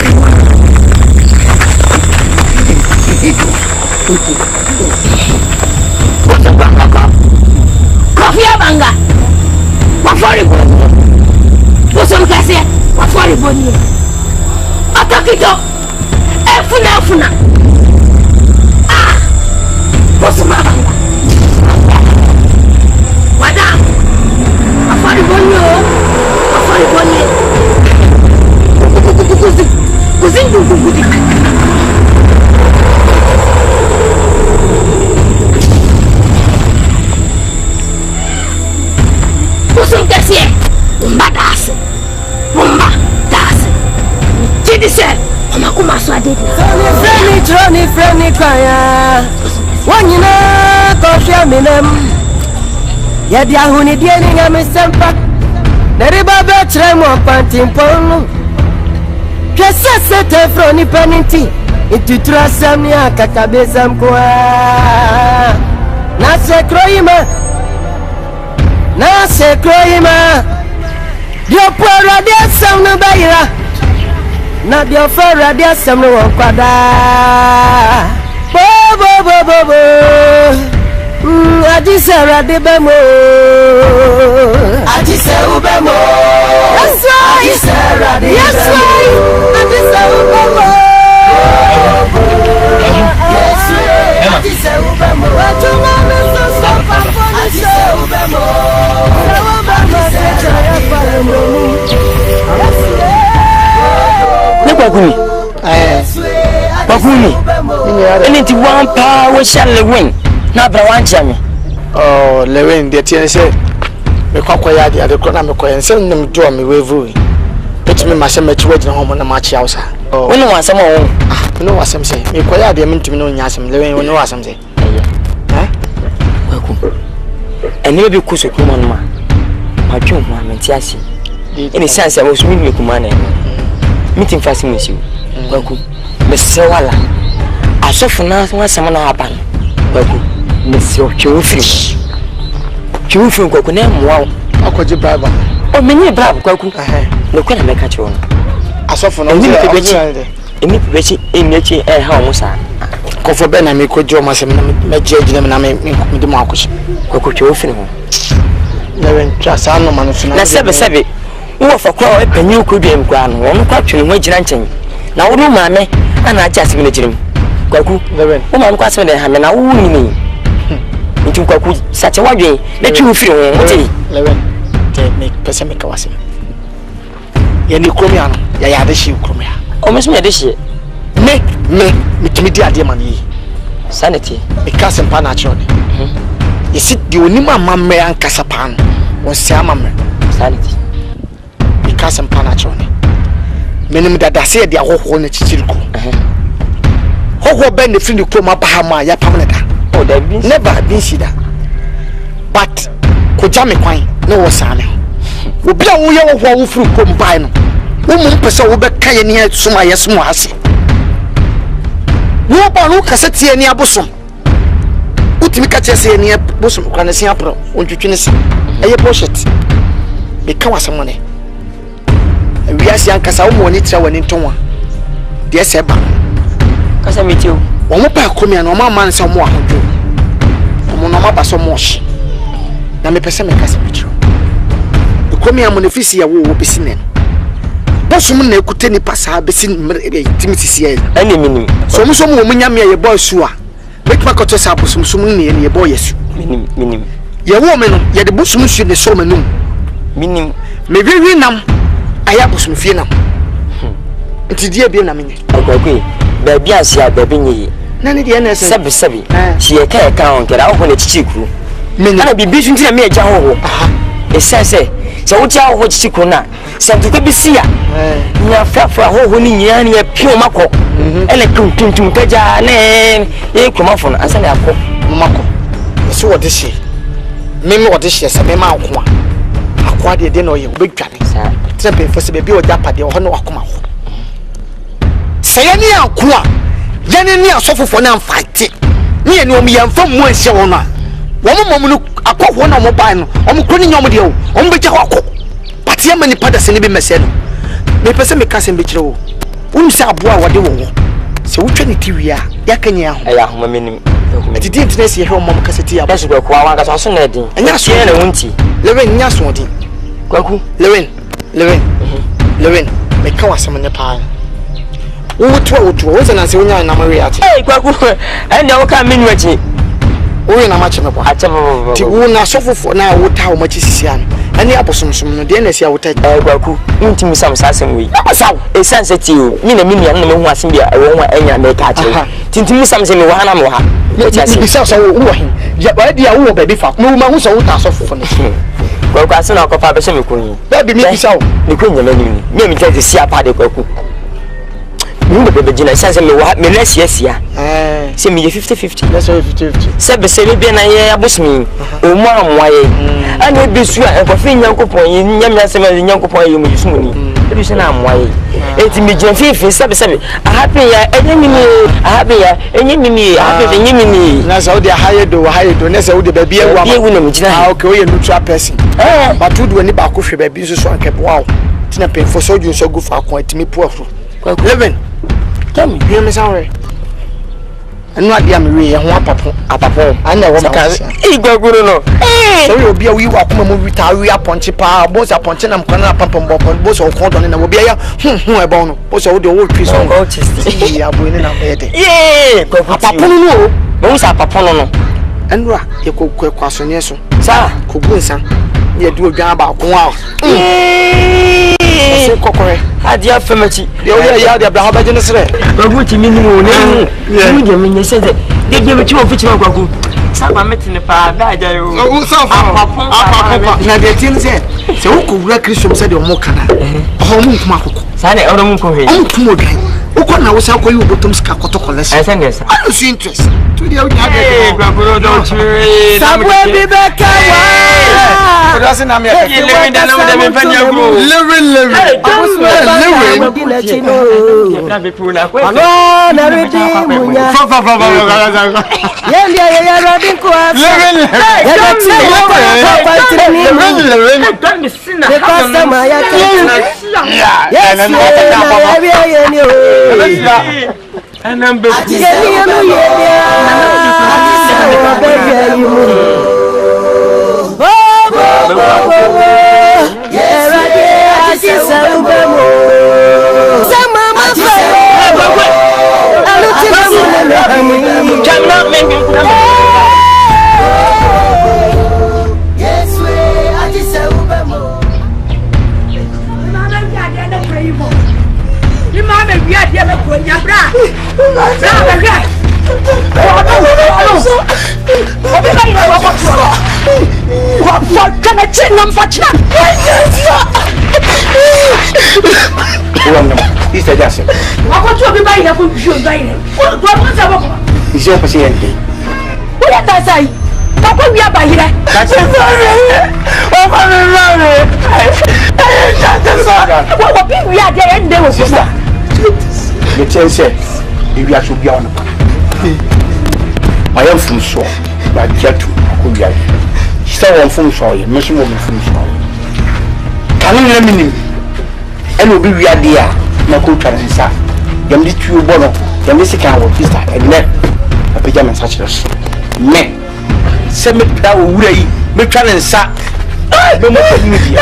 Kofi Abanga wafori boni bosom kase wafori boni atakito efuna bosom Abanga wada wafori boni kuzindu bosom kase bomba das dise omakuma so ade Freni kwaya wanyina kofia minem yedi ahuni die ni ngame sempa neriba betre mo pantimpon kese te froni paninti itutra samia kakabeza mkoa na se kroima dio pora dia samno bayira na dio fora dia samno wankwada bo adisera de bemo adisera bemo yes adisera de bemo adisera bemo yes adisera bemo atuma meso sofa adisera bemo Bakuni anything one power shall win na bra wan jame oh lewin de tie se me kwakwaya de ade kro na me koyen se nim do me wevu petimi ma se ma chiwa gina homo na ma chia usa When was some no was some say, you quite the mint to know Yasam, living when was some say. And maybe Kusu Kumama, my chum, Mamma Tiasi. In a sense, I was meeting Kumane, meeting fasting with you. Welcome, Miss Sawala. I saw for now when someone happened. Welcome, Miss Chufin. Chufin Coconam, wow, I could you bribe. Oh, many brave Coco. No, can I make a tune? I saw for no Any in nature and house. Coffee Ben, I make good job myself, make judge them and I make the Marcus. Coco Chufin. Never just I know man. Now, 7 who for call a new could be grand, one capturing which ranching. Now, no, mammy, and I just manage him. Coco, woman, quite when I have an hour me. Into Coco, such a way, let you feel make Pessamic was him. Yenny Comian, Yadishi Comia. Oh, Miss Medici, make me dear money. Sanity, a cousin panachon. You see, the Unima Mamma and Casapan was Samam. Sanity. Cousin Panachoni. Meaning that I said they are all on the Chichilco. How bend the free Coma Bahama, ya Pamela? Oh, there never been see that. But Kojami Quine, no Sana. Will be a whole fruit combine. Woman person will be carrying here to Sumaya Smuasi. No one cassette near Bosom. Utimika near Bosom, Canasiapro, won't you finish? A pocket. Become some money. We are young Casa monitor when in Toma. Dear Seba, Casa meet you. One more come and no man some more. Monoma so much. Now, me person make us meet you. The Comia Monofisia will be seen. Bossum ne could any pass her be seen Timothy. Any meaning. So, some woman, a boy, Sua. Make my cottage up with some summoning and your boys. Meaning. Your woman, yet the bosom should the so many. Meaning, maybe we now. I have some fear now. It's dear being a minute. Okay, baby, I see a baby. None of the NS 7. She a care account, get out when it's cheap. I'll be busy to me a job. It says, so what y'all watch Chicona? Sent to be see ya. You are fair for a whole winning yanny a pure Mako. And a country to Kaja name. You come off on as an apple. Mako. So what is she? Memo what is she as a memo? Acquired the dinner, you big Johnny. Temple for some baby or dapper, the honor of Kuma. Say any aqua. Yanny suffer for now fighting. Me and me and from one shawna. One look a cock one on mobile, on cunning on you, on which I cook. But here many padders in the Messel. May person make us in Bicho. Wouldn't say a boy what you want. So which any TV are, Yakanya, I am a minimum. But it didn't see home cassette. I was also netting. And yes, you know, living yes, wanting. Kwaku, Lewin, make come some in the pile. Who told you was an answer when I'm Maria? Hey, Kwaku, and now come in with it. We are not much of a part. You not suffer for now. What how much is Yan? And the apple some no DNS I will take Kwaku into me some sassing week. A sensitive, mean a million and was in there. I won't any make catch. Tintin something one I'm let us be so. Yet, why do you baby fuck? No man who's all task for me. Well, I said, I'll go for the queen. That be me so. The queen, maybe take the sea party. You the beginner says, me less yes, yeah. Send me 50-50. That's 50-50. Said the same be a bus me. Oh, mom, why? I may be sure and for fin young couple in young couple you may soon. It is an arm why. It's me, John Fifi, 7. A happy enemy. That's how they hired to that's how the baby will how can you neutral person? But to do any back of your baby, so I kept wow. Snapping for so you so good for quite me poor. Living. Tell me, hear me sorry. And not the Amiri and one papa, I never can. He go good enough. So you'll be a wee walk retire, we are punchy power, both are punching and corner pump and both all caught on and will be a bone, both all the old piece of artists. We are winning our bed. Yea, Papa, no, both are Papa. And you could quick question, yes, sir, could win some. You do a gun about wow. I dear family, the only yard of the Harvard Genesis. But what you mean, you said that they give it to a picture of Gagu. Some are meeting the fire, oh, so who could record some said your mocana? Home, Marco. Sign it on the moon. uko na wo say ko you bottom ska koto collection I lose interest to the hey baburo do chire sabwe bibeka wa doesn't na me living the no dem fanya go living Hello na redi munya yendi ya redi ko He said, yes. What to be buying a good shoe? What was our He's your patient. what did I say? What we are by here? That's it. What people we are there and there was sister. The chance said, if you should be on the I am from shore, but yet to Kuya. Still from shore, mission will be from shore. Can you let me? And will be we are there. Na kultura nsa yam di tuo bono yam di sika wo sister enne apija men sachers me se me da wo wura yi me twa ne nsa me mo tani di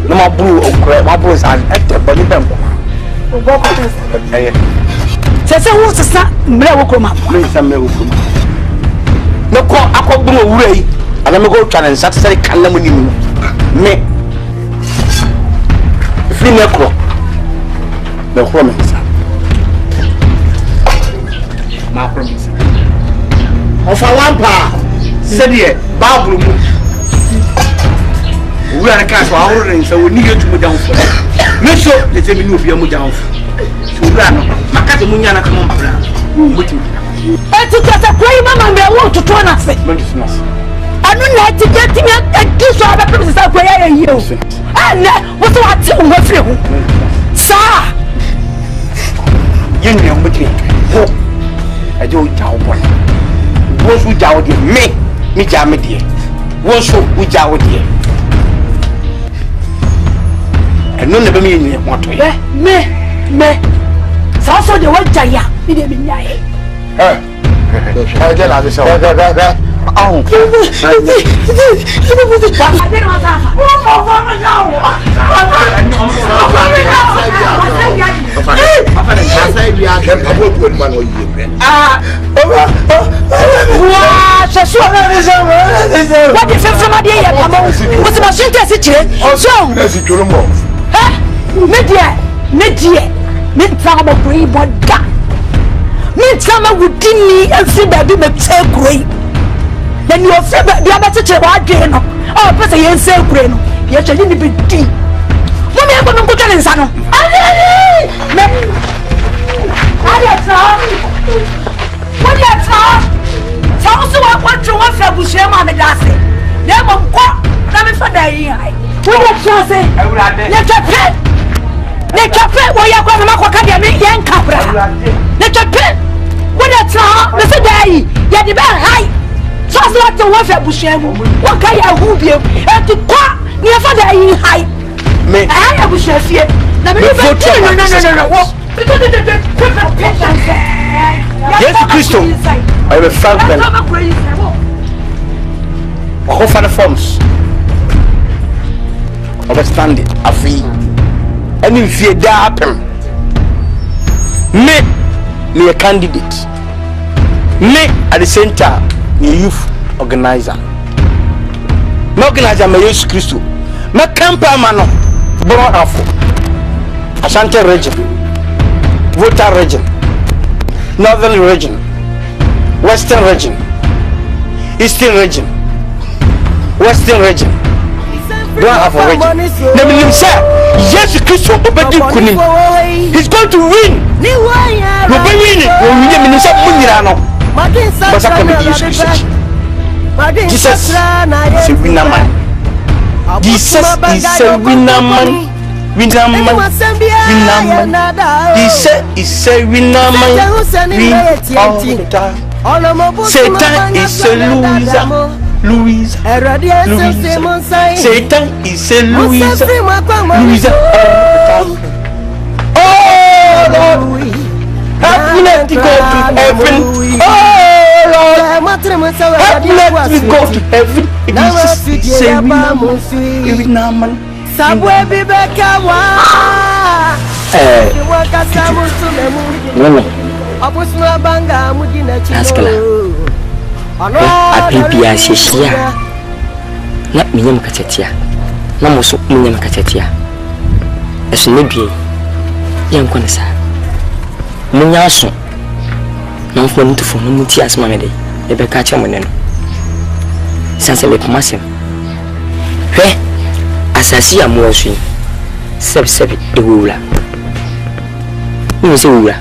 no ma blue okra ma blue san actor body bem ko se wo sesa mre wo ko ma me san me wo ko no ko akobbu wura yi ana me go twa ne nsa sere kan na mu ni me fi ne ko me ko me sa ma promise of a lampa se die bible mu we are cast for our rain so we need to move down for me so let me know if you move down so we are no makati munya na kama mbra muti etu kasa kwai mama mbe wo tutu na se anu na ti get me akiso aba pese sa kwai ya yi o ana wo so ati wo firi ho sa yin ne muti ho ajo jawo bon wo su jawo de me jawo de wo so wo jawo de no never mean you want to me so the one jaya ni de binya e je la de so oh me trama grey boda me trama wudini every baby me take grey then your favorite the other teacher wa dwe no oh person yen say grey no ye chani ni bedi mo me go go tell nsa no me ada tra what ya tra so wa kwatro wa fa bushie ma me dase na mo ko na me fa da yi ai what ya tra say ya tra ne chape wo ya kwa ma kwa kadia me yen kapra ne chape wo da tra me se dai ya di ba hai So as like to wa fa bushemu. Wa ka ya hu biem. E ti kwa ni e fa da yi hai. Me. Ah ya bushia fie. Na me no. Yes, Christo. I will thank them. All for the forms. Understanding. Afi. And if you happen, me a candidate. Me at the center, me youth organizer. Me organizer me Jesus Christo. Me camper mano. Born Afro. Ashanti region. Volta region. Northern region. Western region. Eastern region. Western region. Don't have a region. Let me say, yes, Christian, he's going to win. He'll be winning. Jesus is a winner man. Jesus is a winner man. Winner man. Winner man. Jesus is a winner man. Win all the time. Satan is a loser. Louisa. Satan is a Louisa. Louisa. Oh Lord, help me to go to heaven. Oh Lord, help me to go to heaven. Jesus is a winner man. Apipia shishia na minyam katetia na muso minyam katetia esu nebie yanko ne sa munya so na mfo ntufo no muti asma me de e be ka che mo ne no sanse me pomasem hwe asasi ya mo asu seb de wura ni se wura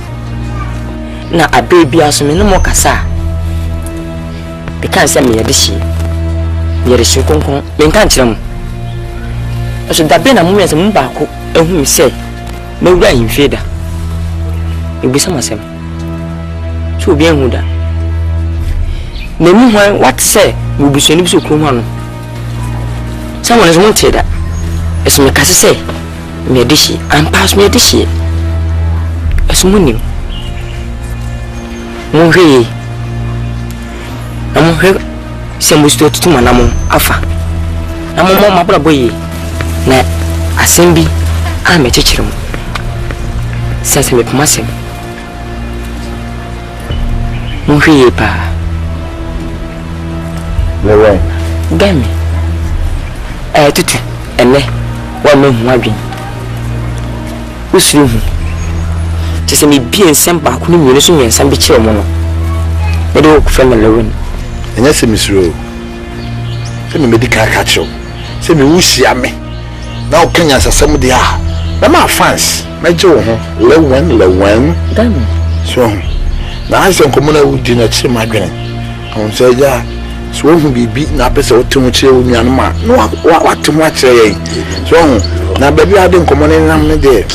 na abebi aso me no mo kasa because me ya dishi yere shi konkon me kan kire mu so da be na mu yesa mu ba ko ehun se me wura yin feda e bi sama sem so bi ehun da me mu hwan what say mu bi so ni bi so ko mu ano someone is wanted that eso me kase say me dishi am pass me dishi eso mu ni mu hwe amu he se musto tutuma namu afa namu mo mabra boye na asembi a me chechirem sense me pomasem mu hwe pa lewe gami tutu ene wa me hu adwen usuru hu tese me bien semba ko ni nyene so nyensa bi kire mo no e de ku fe na lewe enya se misro se me medical catcho se me wuhia me na o kanya sasem de a na ma fans meje wo ho lewen dan so na ase nkomo na wudi na chire madwen on se ja so hu bibi na pese o temu chire wo nuanu ma no wa temu a chire yen so na baby ade nkomo ne nam ne de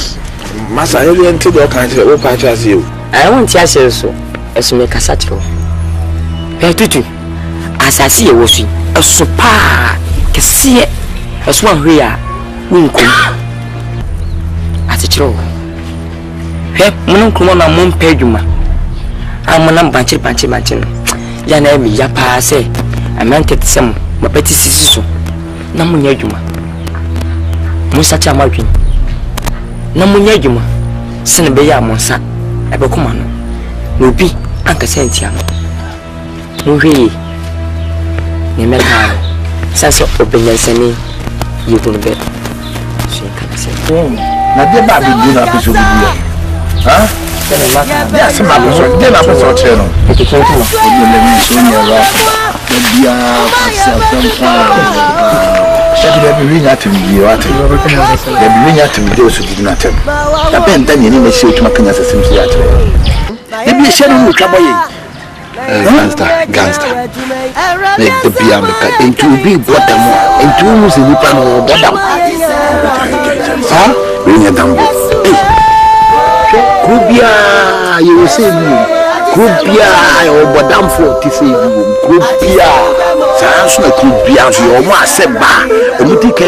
masa ele ente de o kan chire wo pa chase o I want to say so eso me kasa chiro tutu asasi ye wosu asopa kese eso ahwe a wunkum atichiro he munun kuma na mun peduma amana banchir ya na mi ya pa se amanke tsem mapeti sisiso na munya adwuma musa cha madwin na munya adwuma sene be ya monsa ebe kuma no no bi anka sentia muhwe ne meka sasa obenyensani yibunu be so kan se na de ba bi na peso bi ha ya se ma so de na peso che no e ke tonto o le mi so ni ra de bia asa Shabi da bi nya timi bi wate da bi nya timi de so di na tem da ben da ni me shi otuma kanya sasem si atre e bi she no twaboye gangster make the bia make into be bottom into musi ni pa no bottom ha bi nya dambo kubia you say me Krupia, or Madame for Tissy, Krupia, Sansuna Krupia, or Maseba, or Mutika,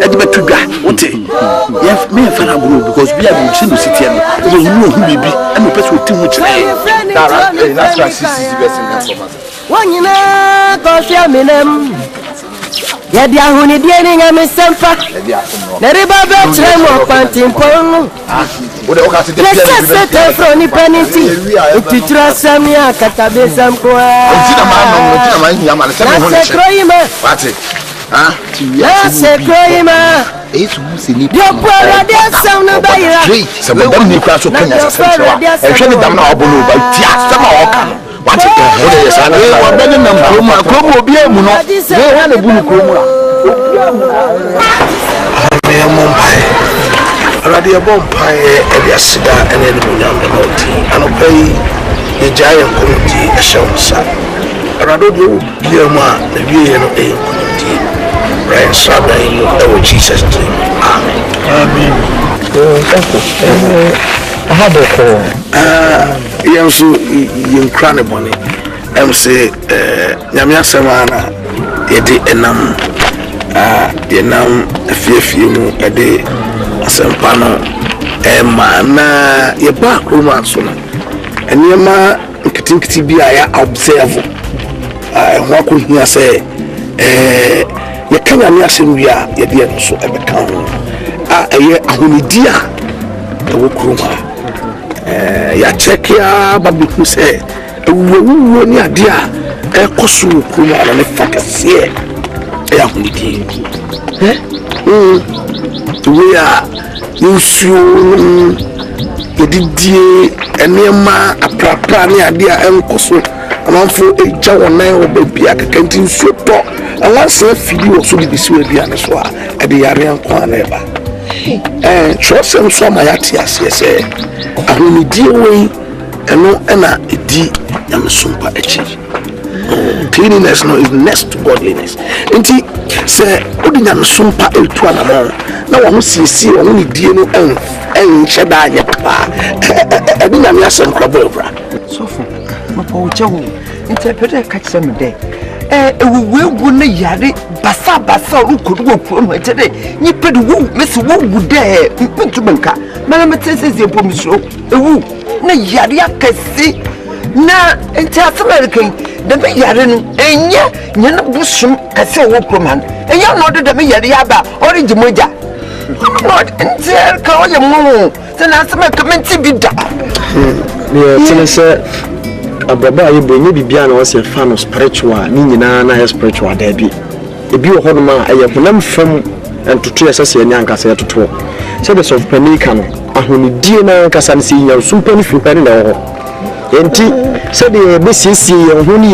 Edibatuga, what? Yes, me and Fana Group, because we have been to city and you know who may be, and the person with too much. That's why she's one you know, because you're Minem. Yet the Ahuni Diening and Miss Sempa. The river Tremor Pantimpon. What the Ocassi set from the penalty. If you trust Samia, Catabesam Coa. That's a crime. What's it? That's a crime. It's Musili. Your brother, there's some nobody. Some of them need to come and show them now, but Tias, what is it? We were better than Chroma, be a mono. They had a blue Chroma. I am Mumbai. Radio Bompire, Eliasida, and then Munam and obey a giant community, a shelter. Rado, Yama, the Vian of a community. Brian Sabay, our Jesus. Amen. I had a call. Yansu yin krane bone em se nyamya semana yedi enam yenam afiefie mu ede asempa no na ye ba kroma so no enema nkitinkiti bi aya observe ho akohia se ye kanya ni asem wi a ye de no so ebeka ho eye ahonidi a ewo kroma ya check ya babiku say wo ni ade a ekoso kuma na ne fakase ya hunidi we are you yedidie enema aprapra ni ade a enkoso amanfo eja wonan obabi akakanti nsuo to alanse fidi wo so bibisi we bia ne so a ede yare anko na eba trust so ma ya ti asese ahunidie we eno na edi yamsumpa echi cleanliness no is next to godliness enti se odi yamsumpa etu anamo na wo sisi wo ni die no en cheda anya pa edi nyame asem krabo bra sofo mapa wo chewo interpreter catch some day ewu na yare basa rukodu wo pro no tede ni pedu wo mesi wo gude ntubanka mala metese zempo misro ewu na yare akasi na entasamerican da me yare no enya nyana busum kase wo pro man enya no de me yare aba origi moja not enter ka wo yemu tena asamerican menti bida tena se ababa yebo nye bibia na wose fa no spiritual ni nyina na spiritual da bi ebi wo hono ma aye honam fam entoto yesese enya ankasa yetoto se be sof panika no ahonidie na ankasa ne se nya sumpa ni fuhari na ho enti se de be siesie ye honi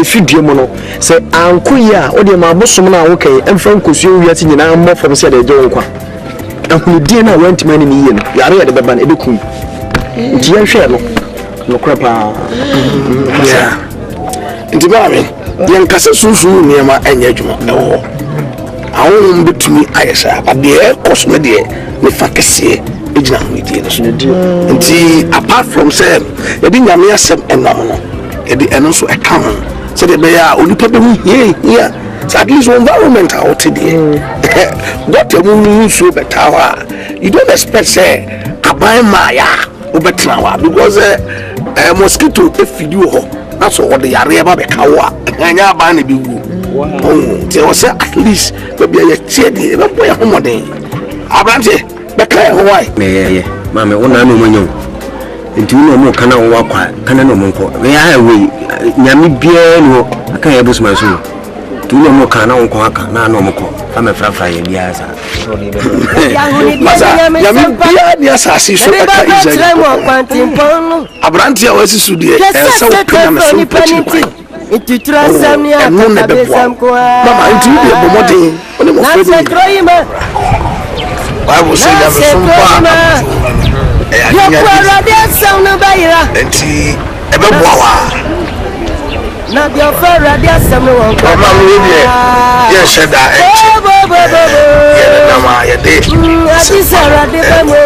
efi due mo no se ankoya o de ma bosom na wo kai emfa nkosuo wiase nyina mo fam se de je nkwa ahonidie na wantmani ni ye no yare ye de beba na ebekum nti ye hwe no no krapa yeah nti ba me yen kase sunsu niema enye adwuma ewo awon betumi ayesa ba de kosme de ne fakese ejina hunidie no so nti apart from say yedi nyame asem enam no yedi eno so eka ho so de be ya onipa be hu here so at least environment out there what you so better you don't expect say abai maya obetra wa because mosquito efidu ho that's what the yare ba be kawa anya ba na bi wu they was say at least maybe ya chedi be boy homoden abrante be kai ho why me mama wona no manyo nti uno mo kana wo akwa kana no monko we ya we nyame bia no aka ya busuma so tu no mo kana wo ko aka na no moko ama frafra ye bia sa ya mi bia ni asasi so aka izali abrante ya wasi sudie esa wo kana me so pati itu trasamia kabesam kwa mama nti bi e bomode oni mo fe ni Bible say that me so pa yo kwara de sound no bayira enti ebe boawa na de ofara de sound no won mama we dey ye sheda enti ye na ma ye dey ati sara de bemo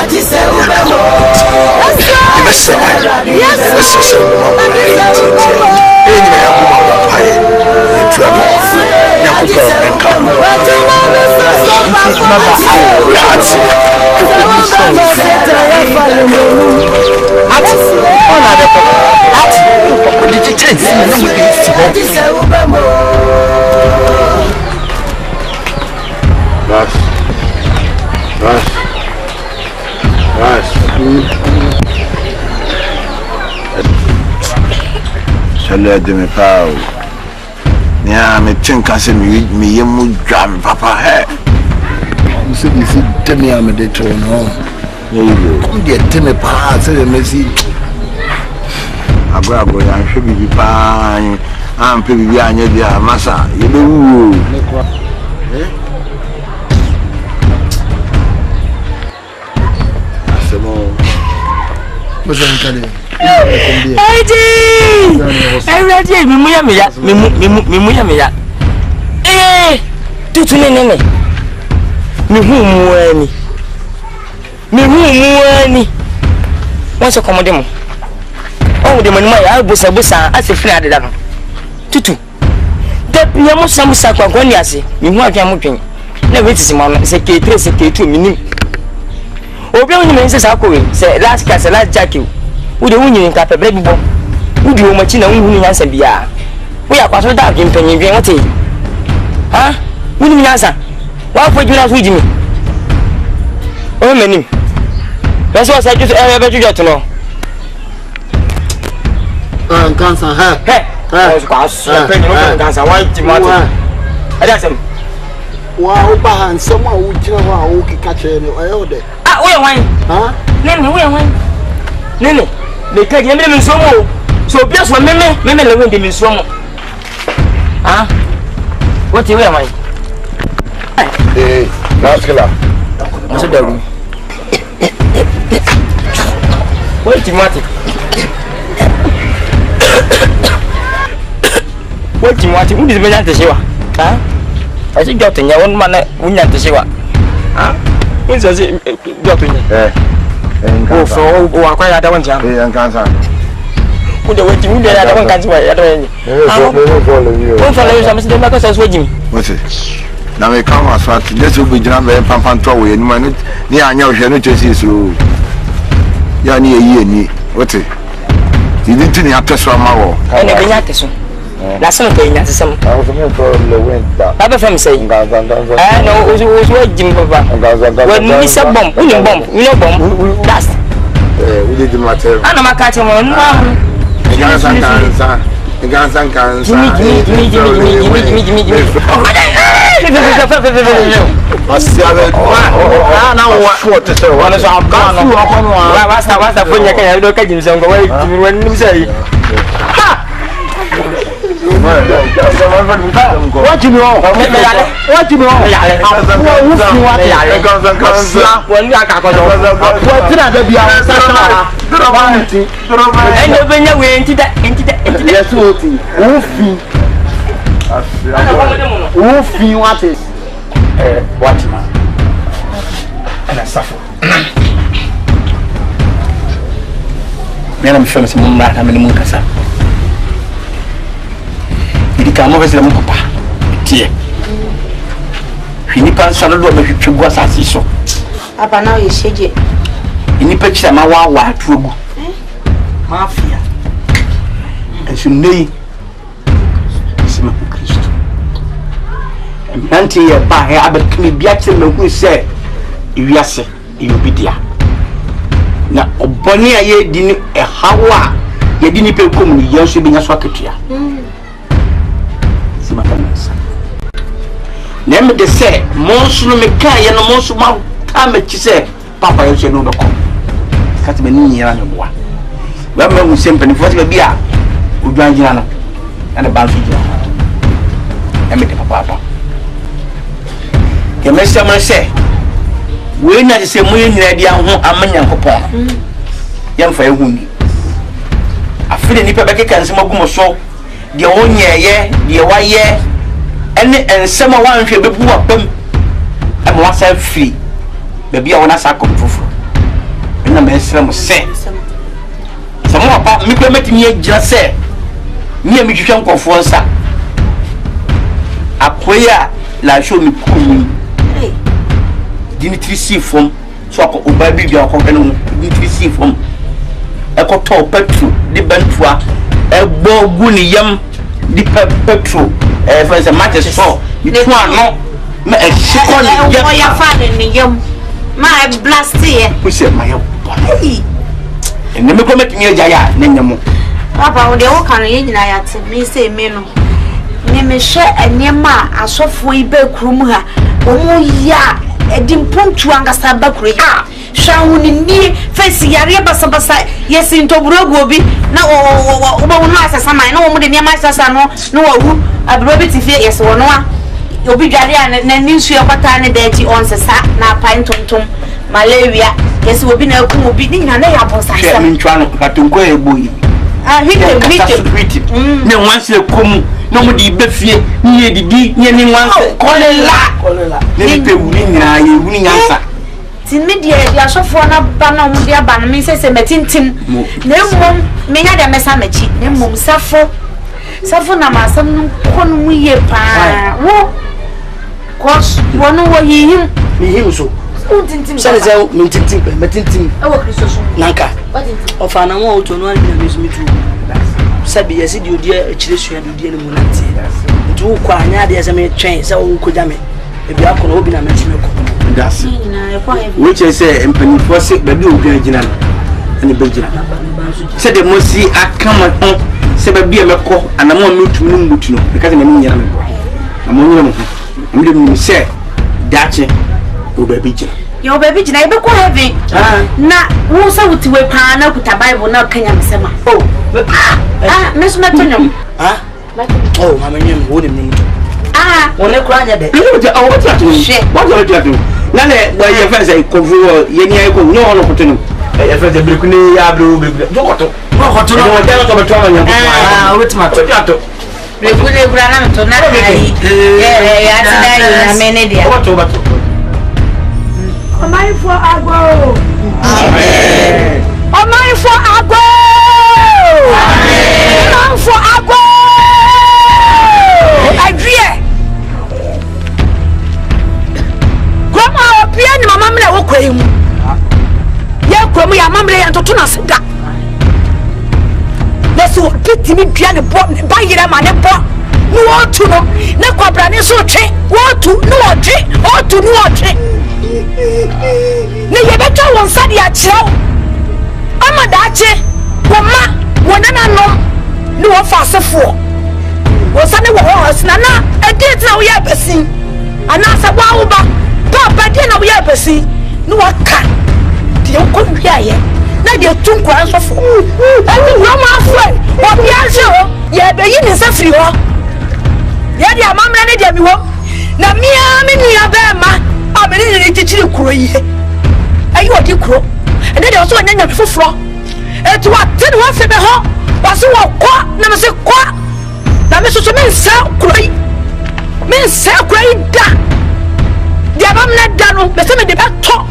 ati se ubemo Mesa. Yes, sir. Shalom de mes parents. Nia me tinka se mi yemu dwam papa he. Se di si temi am de to no. Come de temi pa se de mesi. Agora ya hwe bibi pa am pe bibi anya dia masa ye be wu. Every me tutu nene me hu muani once come dem oh dem ma ya busa ase fina de da no tutu da bia mo samusa kwa ni ase me hu adwan mo twen na wetisi ma no se ke2 minim obi onye me nse akowe se last class last jacket wo de wunyi nka pebre bibo wo di o machi na wunhu nyansa bia wo ya kwaso da agin panyin dwen wote ha wunni nyansa wa fo juna so jimi o menim beso sa ju be ju to no Kansa ha o kwaso panyin no kansa wa jimati ada sem wa o ba han sem a wo jina wa o kika che ne o yo de wo ye wan ha nene wo ye wan nene le ka je me nsomo so bia so meme le wende me nsomo ah what you wear Naskela Masa daru Wait timati Udi benya teshiwa ha asi joto nya won mana unya teshiwa ha unza si joto nya o so o akwa ya da wan jam nkansa ude weti ude ya da wan kanzi wa ya da yen o so le yo samsi de ma ko so so jimi what's na me come as far to this will be jam be pampan to we ni anya o hwe no chesi so ya ni eyi ni what's you need to ni apeso ma wo ene benya teso la so ko nya sesem I so me for le winter aba fam say no o jim baba when ni se bomb uni bomb you know bomb that's we did the matter ana makati mo na gansa What you know? What you know? Idika mo vese mo papa tie hini pan sala do me hwetwe gwa sase so Papa na ye sheje ini pa kira ma wa atuogu mafia ensunei sima Kristo nanti ye ba he abekimi bia kire me hu se iwiase iyobidia na oboni aye dini hawa ye dini pe kom ni yeso bi nya so akatua Name de say, Monsu me kaya no monsu ma time chise papa yo no ko. Kati me ni yira no boa. Ba ma mu sempe ni foti be bia odwan jina no. Ana ba so jina. Name de papa. Ke me se ma se. We na se mu nyina dia ho amanya nkopon. Yam fa ehu ni. Afide ni pe be keka nsema gumo so. De wonyeye, de waye ene ensema wanhwe bebu apam e mo wasa free be bia wona sa komfofo ena me esra mo se mo pa mi pe metimi agyina se mi e mi hwehwe nkofo nsa akoya la show mi kunu Dimitri si fom so ko oba bi bia ko kanu Dimitri si fom e ko to petro di bentua e gbo gu ni yam di petro e fa se match so mi tu ano me e shiko ni yam o ya fa ni yam ma e blast ye ko se ma ya ene me ko metimi agya ya na nyamo papa o de wo kan ye nyina ya te mi se me no ne me hwe enema asofo ibe kurum ha o mu ya edimpuntu angasa bakuru ya hwa ni ni face yare basabasa yesi ntoburo obi na o ba wonu asasa man na wo mu de niam asasa no na wo abro bi tifie yesi wono a obi dware a na ni nsu yakota ne daji onsesa na pan tontom malaria yesi obi na akum obi ni nyina na ya bonsa se mi ntwa no katonko eboyi hit ne wanse komu no mu di befie ni edidi ni ni wanse kolela ne pe wuni nyina ye wuni nyansa tin me dia dia sofo na ba na mu dia ba na me se metintim na mmom me nya da mesa machi na mmom safo na masam no kono mu ye pa wo kos wono wo yihim so tintim sale ze mintintim metintim ewo kristo so nanka ofa na wo to no ani na mesu mitu sabi yesi di odi akire sua di odi ne munati nti wo kwa anya de ze me twen se wo koja me ebi akono obi na metime ko das which is empany for sick baby obi agina ani begina se de mosi akama on se baby e meko anamo nutum no mutu no because na me nyina me na mo nyina mo me de mi se dache o baby gina yo baby jina ibe ko heaven na wo sa wuti we pa na kuta bible na kanya mesema mesu metonyo oh mama nyem wo dem nyem one kranya de what you do na le wa ye fa say ko fu ye ni ay ko nyo no kotenu ye fa de breku ni ya bro jokoto no de ko beto anya ko wetima to jato breku le bra na to na ai ya ti dai na mene dia bato Omai for agbo. Amen. Omai for agbo. Amen. Omai for agbo. Adrie. Grandma opia ni mama mle wo kwai mu. Ye kromu ya mama mle ya ntoto na seda. Leso piti mi dua ne bo ba yira ma ne bo. No otu no. Ne kwabra ne so twe. Otu no otwe. Otu no otwe. Ne yebeto won sade a kirawo amadache woma wonana no ne wo fa asefo wo sane wo hosna na edit na wo ya besin ana sa wa wo ba papa de na wo ya besin ne wo ka de ko wiaye na de tunkwa asofo ani wo ma afre wo bia je ho ye be yi ne safiri ho ye de amamra ne de mi wo na mia me nua ba ma amene ne tichiri kuro yi ayi odi kuro ene de so anya foforo etu atene wo fe be ho waso wo kwa na me se kwa na me so me nsa kuro yi da de amamne da no be se me de ba to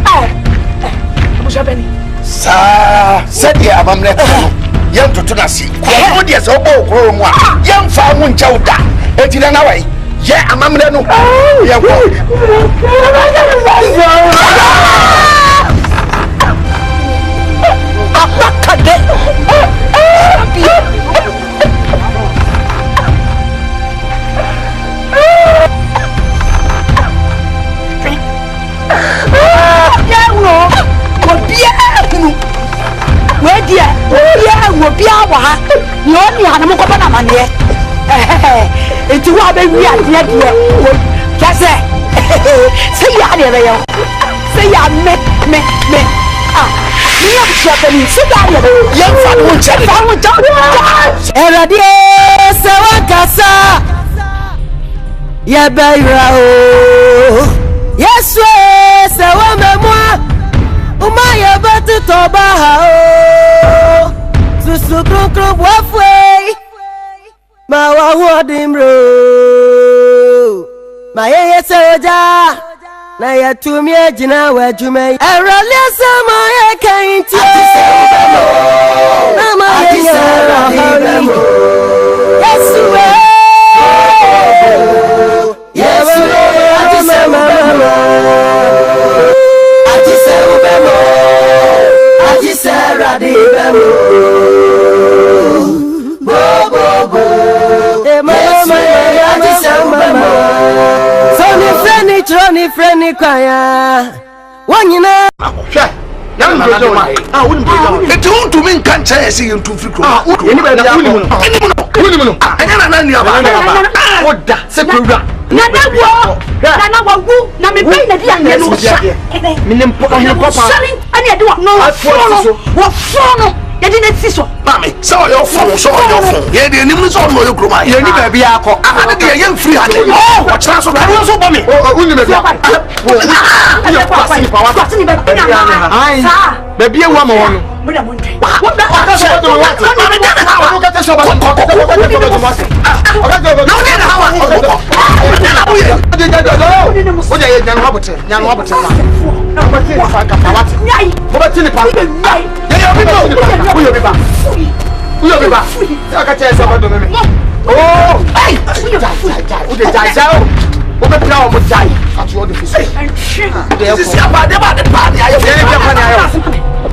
abuja beni sa de amamne to yam to na si ko de so o kuro mu a yam fa hu ncha uda etina na wai ye amamne no ye ko apakade yawo ko bia hunu wedia wo bia wa ha ni oni ha na mo ko bana mane eti wa be wi ade de kase se ya de be yo se ya me ni ya bia be ni se ya de ye fa wo cha Eradi se wakasa ye beira o Yesu se wa memwa uma ye batu toba ha o susu krokro bwafwe ma wa hodimro ma ye se oja na ya tumie jina wa jume erale sama ya kainti na ma ya Yesu Yesu Johnny friendly kwaya wanyina hwe na mjojo woni eti untu min kan chaye si untu fikro eni ba na woni mu no anya na ni aba oda se kwura na wagu na me bem na dia ne no sha minim papa ani ade wa no fono ya di na tiso mami so yo fon ye de nim so no yo kroma ye ni ba bia akọ ade de ye free hand o chira so ba so bo mi uni me bia yo kwasi pa wa kwasi ba ai ba bia wa ma wono mo da mo ntwe wo da ka so do wa na me da na wa ka so ba ko o ye nyan wa bote ma na bote fa ka pa wat mo ba tini pa Uyo biba. Ya ka chesa ba do me. Oh, ai. Ude jai. O be pra o mo jai. Atu o de fisi. Sisi apa de ba ayo. Ye bi apa ni ayo.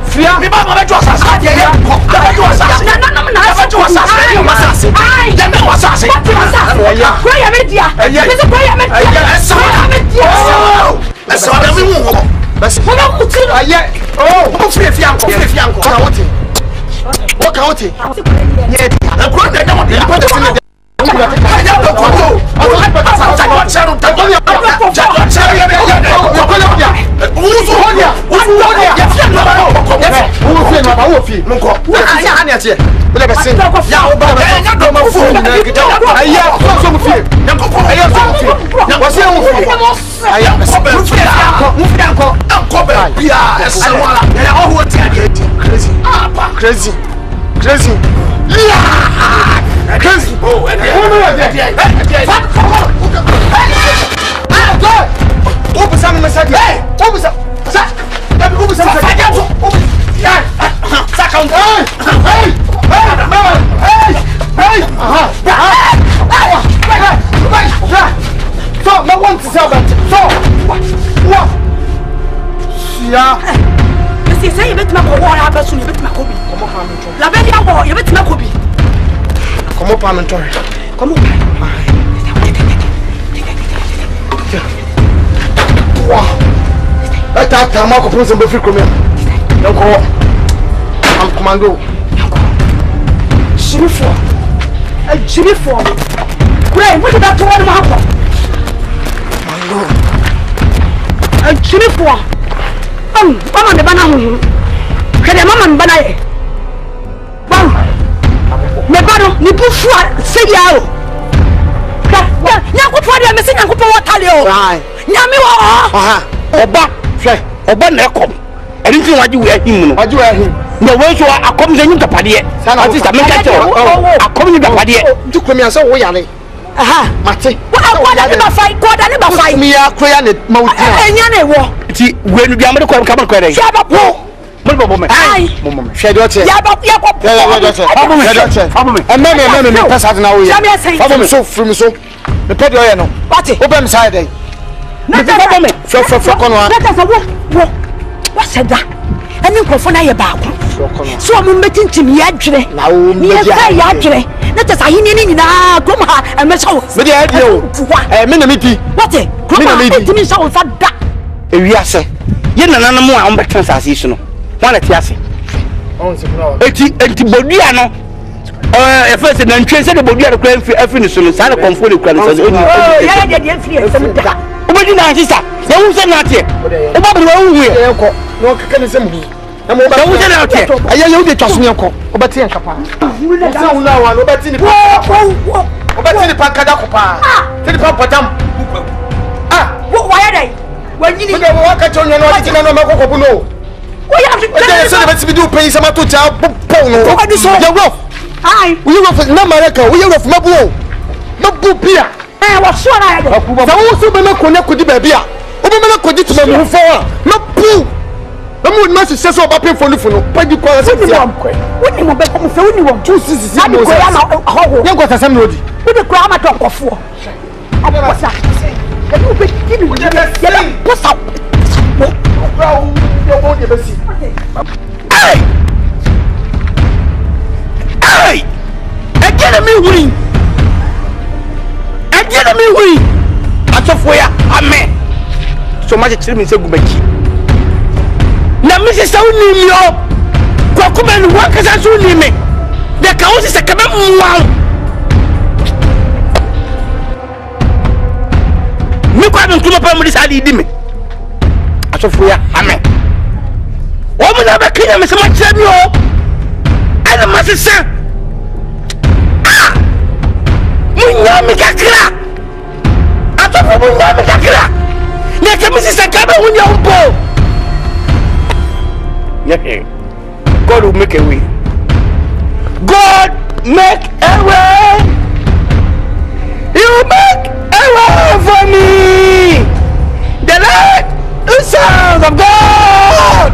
Fia. Mi ba mo be jo asase. Ye ye. Da be jo asase. Na be jo asase. Ai. Ya me asase. Ko ya me dia. Me se ko ya me dia. Esa ba mi mu wo. Basi. Mo na muti. Aye. Oh, mo fi anko. Ka wote. What out it? Yeah, I'm going to go. Crazy. Yeah! Crazy! Oh, open some message. Hey! Open some. Open some. So, no one to sell that. So, what? Yeah. Say you bet my water, I bet you bet my coffee. La belle, you bet my coffee. Come up, I'm enjoying. Come on. Wow. That time Marco Prince and Buffy come here. No call. I'm commando. Jimmy for. Great, what did that to one happen? A Jimmy for. Mama de bana hu. Kede mama mbana ye. Bam. Me bano ni bufu se ya o. Nyankopo de me se nyankopo watale o. Nyame wo. Aha. Oba, hwe. Oba na ekom. Eri nti waji we ahim no. Waji we ahim. Na we so akom ze nyu tapade. Ati sa me kete o. Akom nyu tapade. Nti kwemi anse wo yare. Aha, mate. Wa da ni ba fai. Mi ya kroya ne mauti. Enya na ewo. Ti we nu bia me ko ka ko re. Shaba po. Mo bo me. Ai. Mo mo. Hwe de o che. Ya ba ya ko. Ya de o che. Fa mo me. Me pesa na wo ya. Fa mo so free me so. Me pe de o ye no. What? O be me side dey. Me fa me. Fo kono a. Let us wo. What said that? Any nkofo na ye ba ko. So mo metintim ya dwere. Na wo me ya dwere. Let us ahini ni nyina kom ha emeso. Me de adi o. Me na me di. What? Me na me di. Timi so fa da. Ewi ase. Ye nana mu a on betan sase so no. Wana ti ase. On se kuna. Enti bodua no. E fa se na ntwe se de bodua de kra afi ni so no. Sa na konfo de kra no so. Ya de afi e se da. Obi na sisa. Ya hu se na tie. O ba bere hu hu e ko. No kaka ni se mu. Na mo ba hu se na tie. Aya ye hu de twaso ne ko. O ba tie en kapa. Se hu na wa no ba tie ni. O ba tie ni pa kada ko pa. Tie ni pa potam. Wo wa ya dai. Wanyini mo de wo ka chonyo no ati na no makoko bu no. Wo ya fi de se de beti bi do pay sama to cha po no. Wo di so. Ya rof. Ai. Wo rof na maraka, wo rof mabu o. Mabu bia. Wo so na ya de. Sa wo so be na ko ne ko di ba bia. Obama ko dit ma mu fo a. Na pu. Na mu ma se so ba pe fo no fo no. Pa di kwa se tia. Woni mo be ko fe woni wo. Tu sisi mo. Ko ya na ho. Yen ko tasam no di. Woni ko ama to nkofo. Abosa. E du be kini wo. Ya posa. Mo. Bro, yo mo de be si. Hey! Hey! Again me win. Again me win. Atofoya, amen. So much tell me say gubaki. Na me say uni mi o. Kwa kuma ni waka sa so ni me. De ka o se ka be mwa. Mi kwa me kuma pa mo sa di me. Atofoya, amen. O mo na be kenya me se ma tell me o. Ana ma se sa. Munyami kakra. Atopo munyami kakra. Neke misi sakabe unyampo. Yeah. God will make a way. God make a way. You make a way for me. The light is sound of God.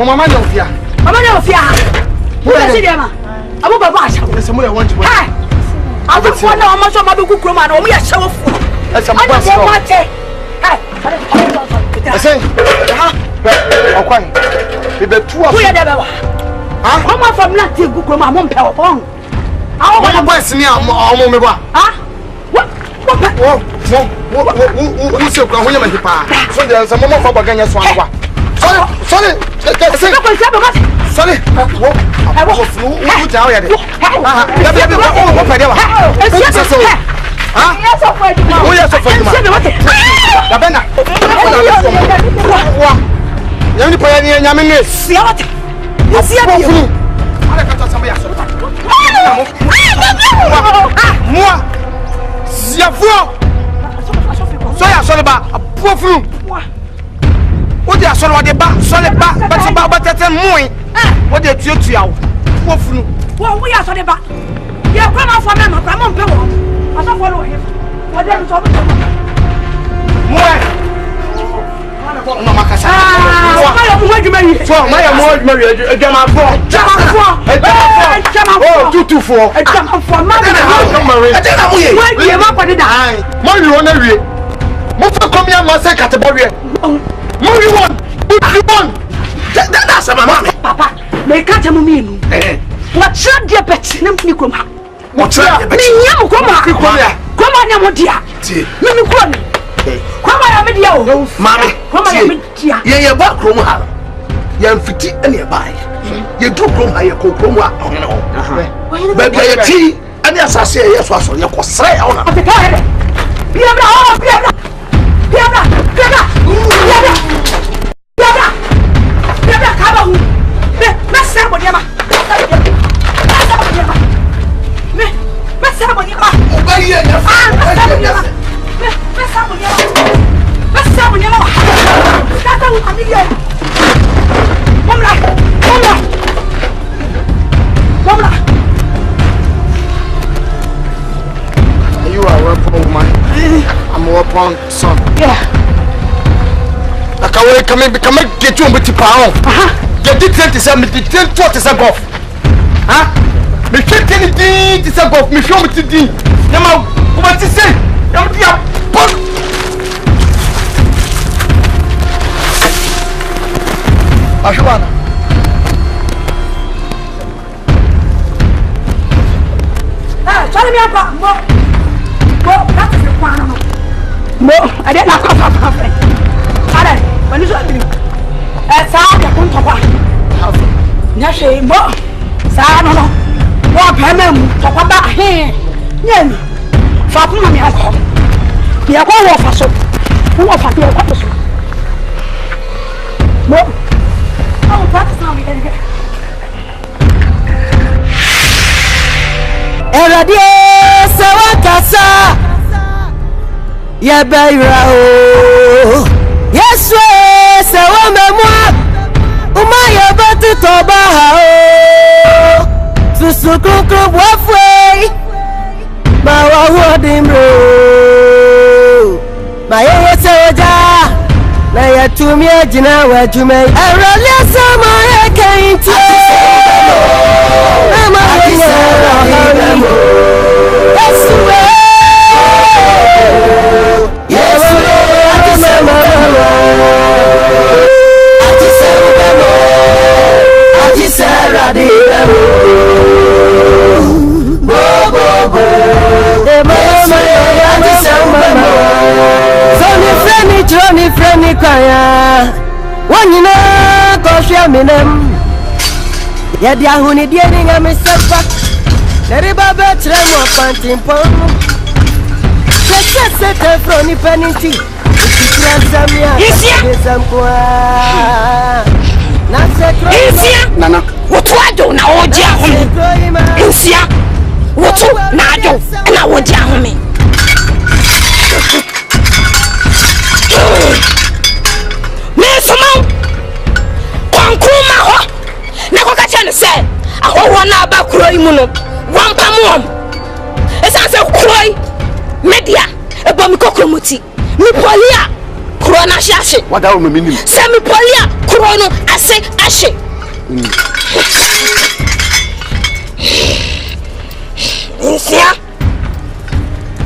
Mama no fia. Mama no fia. Wo se dia ma. Abo baba asha. Se mo le want to. Hey. Abo fo na o ma so ma be kukuro ma na o mo ya hyewo fu. E se mo ba so. Hey. E se. Ha. Okwan. Be be tu afu. Wo ya da ba wa. Ha? Ko ma fam na ti kukuro ma mo mpe o pon. Awo mo boys ni o mo me ba. Ha? Wo se kwa ho nyama hipa. So de se mo mo fa baganya so anwa. Sorry. Sorry. Wo ta o ya de. Wo pa de wa. Ah? Wo ya so fa juma. Da bena. Wa. Ya ni pa ya ni nya me ne. Sia wate. Sia bi. Ala ka ta sama ya so. Moi. Sia fo. So ya so le ba. Pofuru. What they are so what they ba so le ba but tete moi what they tuatua wo funu wo we are so le ba ye kwa ma fo me ma kwa mo mpe wo aso fo lo he wo de so moi no makasa ma ya mo adwuma yi fo ma ya mo adwuma yi adwama fo oh tutu fo adwama fo ma na mo ye wo ye ma kwa de da mo ri wona wie mo fa komia ma se kategorie Move one. That's my mom. Papa, make a tamino. What should your pet name Nikoma? What should your pet? Come on, Yamodia. Mimicron. Come on, Amedio. Mamma, come on, yeah, what Cromwell? Young fitty and nearby. You do Cromwell, Cromwell. But by a tea, and yes, I say, yes, was on your say on the toilet. You are a weapon woman. I'm a weapon son. Yeah. Come get you with the power. Get it 27 minutes, 40 golf. Huh? Me 50 minutes, golf, me show me to D. Now, what you say? I'm ahwana sorry me apa mo that is the one mo ade na kwa papa are wani so adini sa ya kun to kwa nya she mo sa no no wo pa mem to kwa ba he nya mi fa kuma mi akọ mi akọ wo fa so wo fa ti akọ so mo oh practice now we can get Eradi sawakasa ya bayra o Yesu sawamemwa umaya batu toba o susukukru bwafwe bawa hodimro baye seja na yatumia jina wa jume Eradi sama yakainti Johnny Frenny Kaya Wanyina Koshia Minem Yadi ahuni dieni nga misepa Neriba betre mo pantimpon Sese tefroni peniti Ikikira zamia Isamkwa Isia Nana Wotu ado na oji ahumi Isia Wotu na ado na oji ahumi Mesomau Kwankuma ho na koka chane se ahoho na aba kuroi mu no wampam esa se kuroi media ebo mi kokromoti mi polia kuro na hye wada o meminim se mi polia kuro no ase ahye Nsia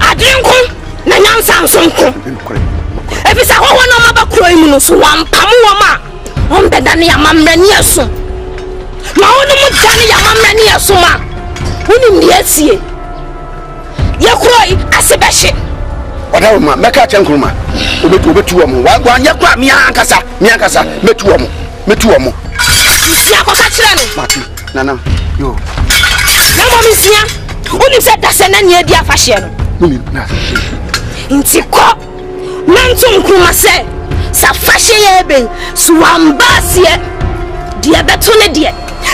adrenko na nyansa nsonko ebisa ahoho na aba kuroi mu no so wampam ma ombeda ne amamra ni aso ma wonu mu dane yamamra ni aso ma woni ndi asie ye kroi asebehye oda ma meka chenkruma obetu omo wa nya kwa mi ankasa metu omo sia ko ka kire no mati nana yo na mo mi sia woni se dase na ne adi afahye no woni na ntiko nantu nkruma se sa fahye ye be suambasie dia beto ne die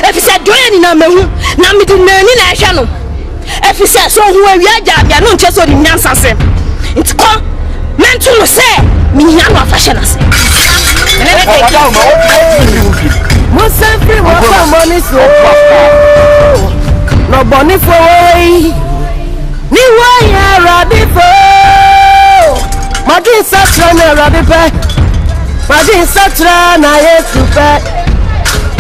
efise doye ni na mehu na midi nani na ehwe no efise so hu awia jabia no nche so di nyansase ntiko mentu no se minya no afahye na se Musafri wa famoni so no boni fo ni wa ya radifo Magi satra na radipe Magi satra na Yesu pe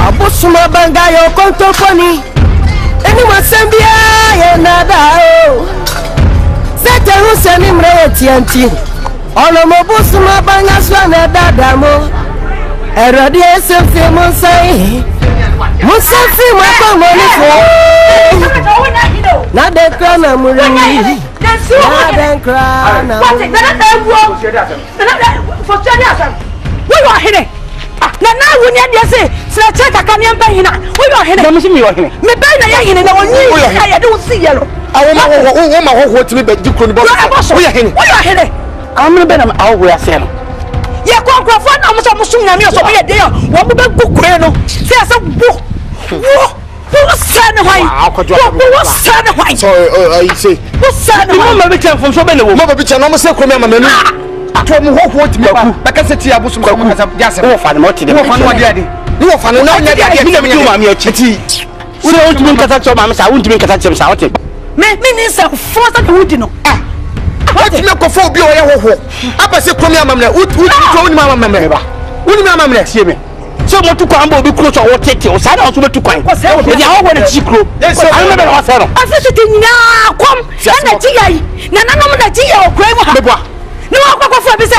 Abusuma banga yo kontoponi Eni wasembia ye nada o Sete huseni mre tianti Olo mo busuma banga swana dada mo Erodi esefi musai Musafi mwako monifo Na dekra na mureni Na dekra na mureni Wo hene na woni ade se sira cheka kamia mpa hina wo hene na mshimi wo hene me ba na ye hene na woni ya de wo si ye lo awo ma ho timi be dikro ni bo wo hene amre be na awo ya se no ye konkrofo na mo so musum na mi so be de yo wo mo be gukure no se ase wo sana hwai wo sana hwai so I say wo sana hwai mo be chen fo so be le wo mo be chen no mo se kromi amamanu to mo ho timi ba ka se ti abusum ko mo kasa ja se wo fa no mo ti de wo fa no de ade ni wo fa no na nya de ade mi ma mi achi uri o timi kasa cho ma sa untimi kasa chem sa wote me ni se force the wood no what me ko fo bi o ye hoho aba se kromi amamna to woni ma amamna ba woni ma amamna sie me so mo tu kwa mbo obi kuro so wo tete o sa na so betu kwan e ya wo na chikro an me be wa se no afese ti nya kom na ti yai na nanom na ti ya o kran mu ha meboa ni wa kwakwa fo bi se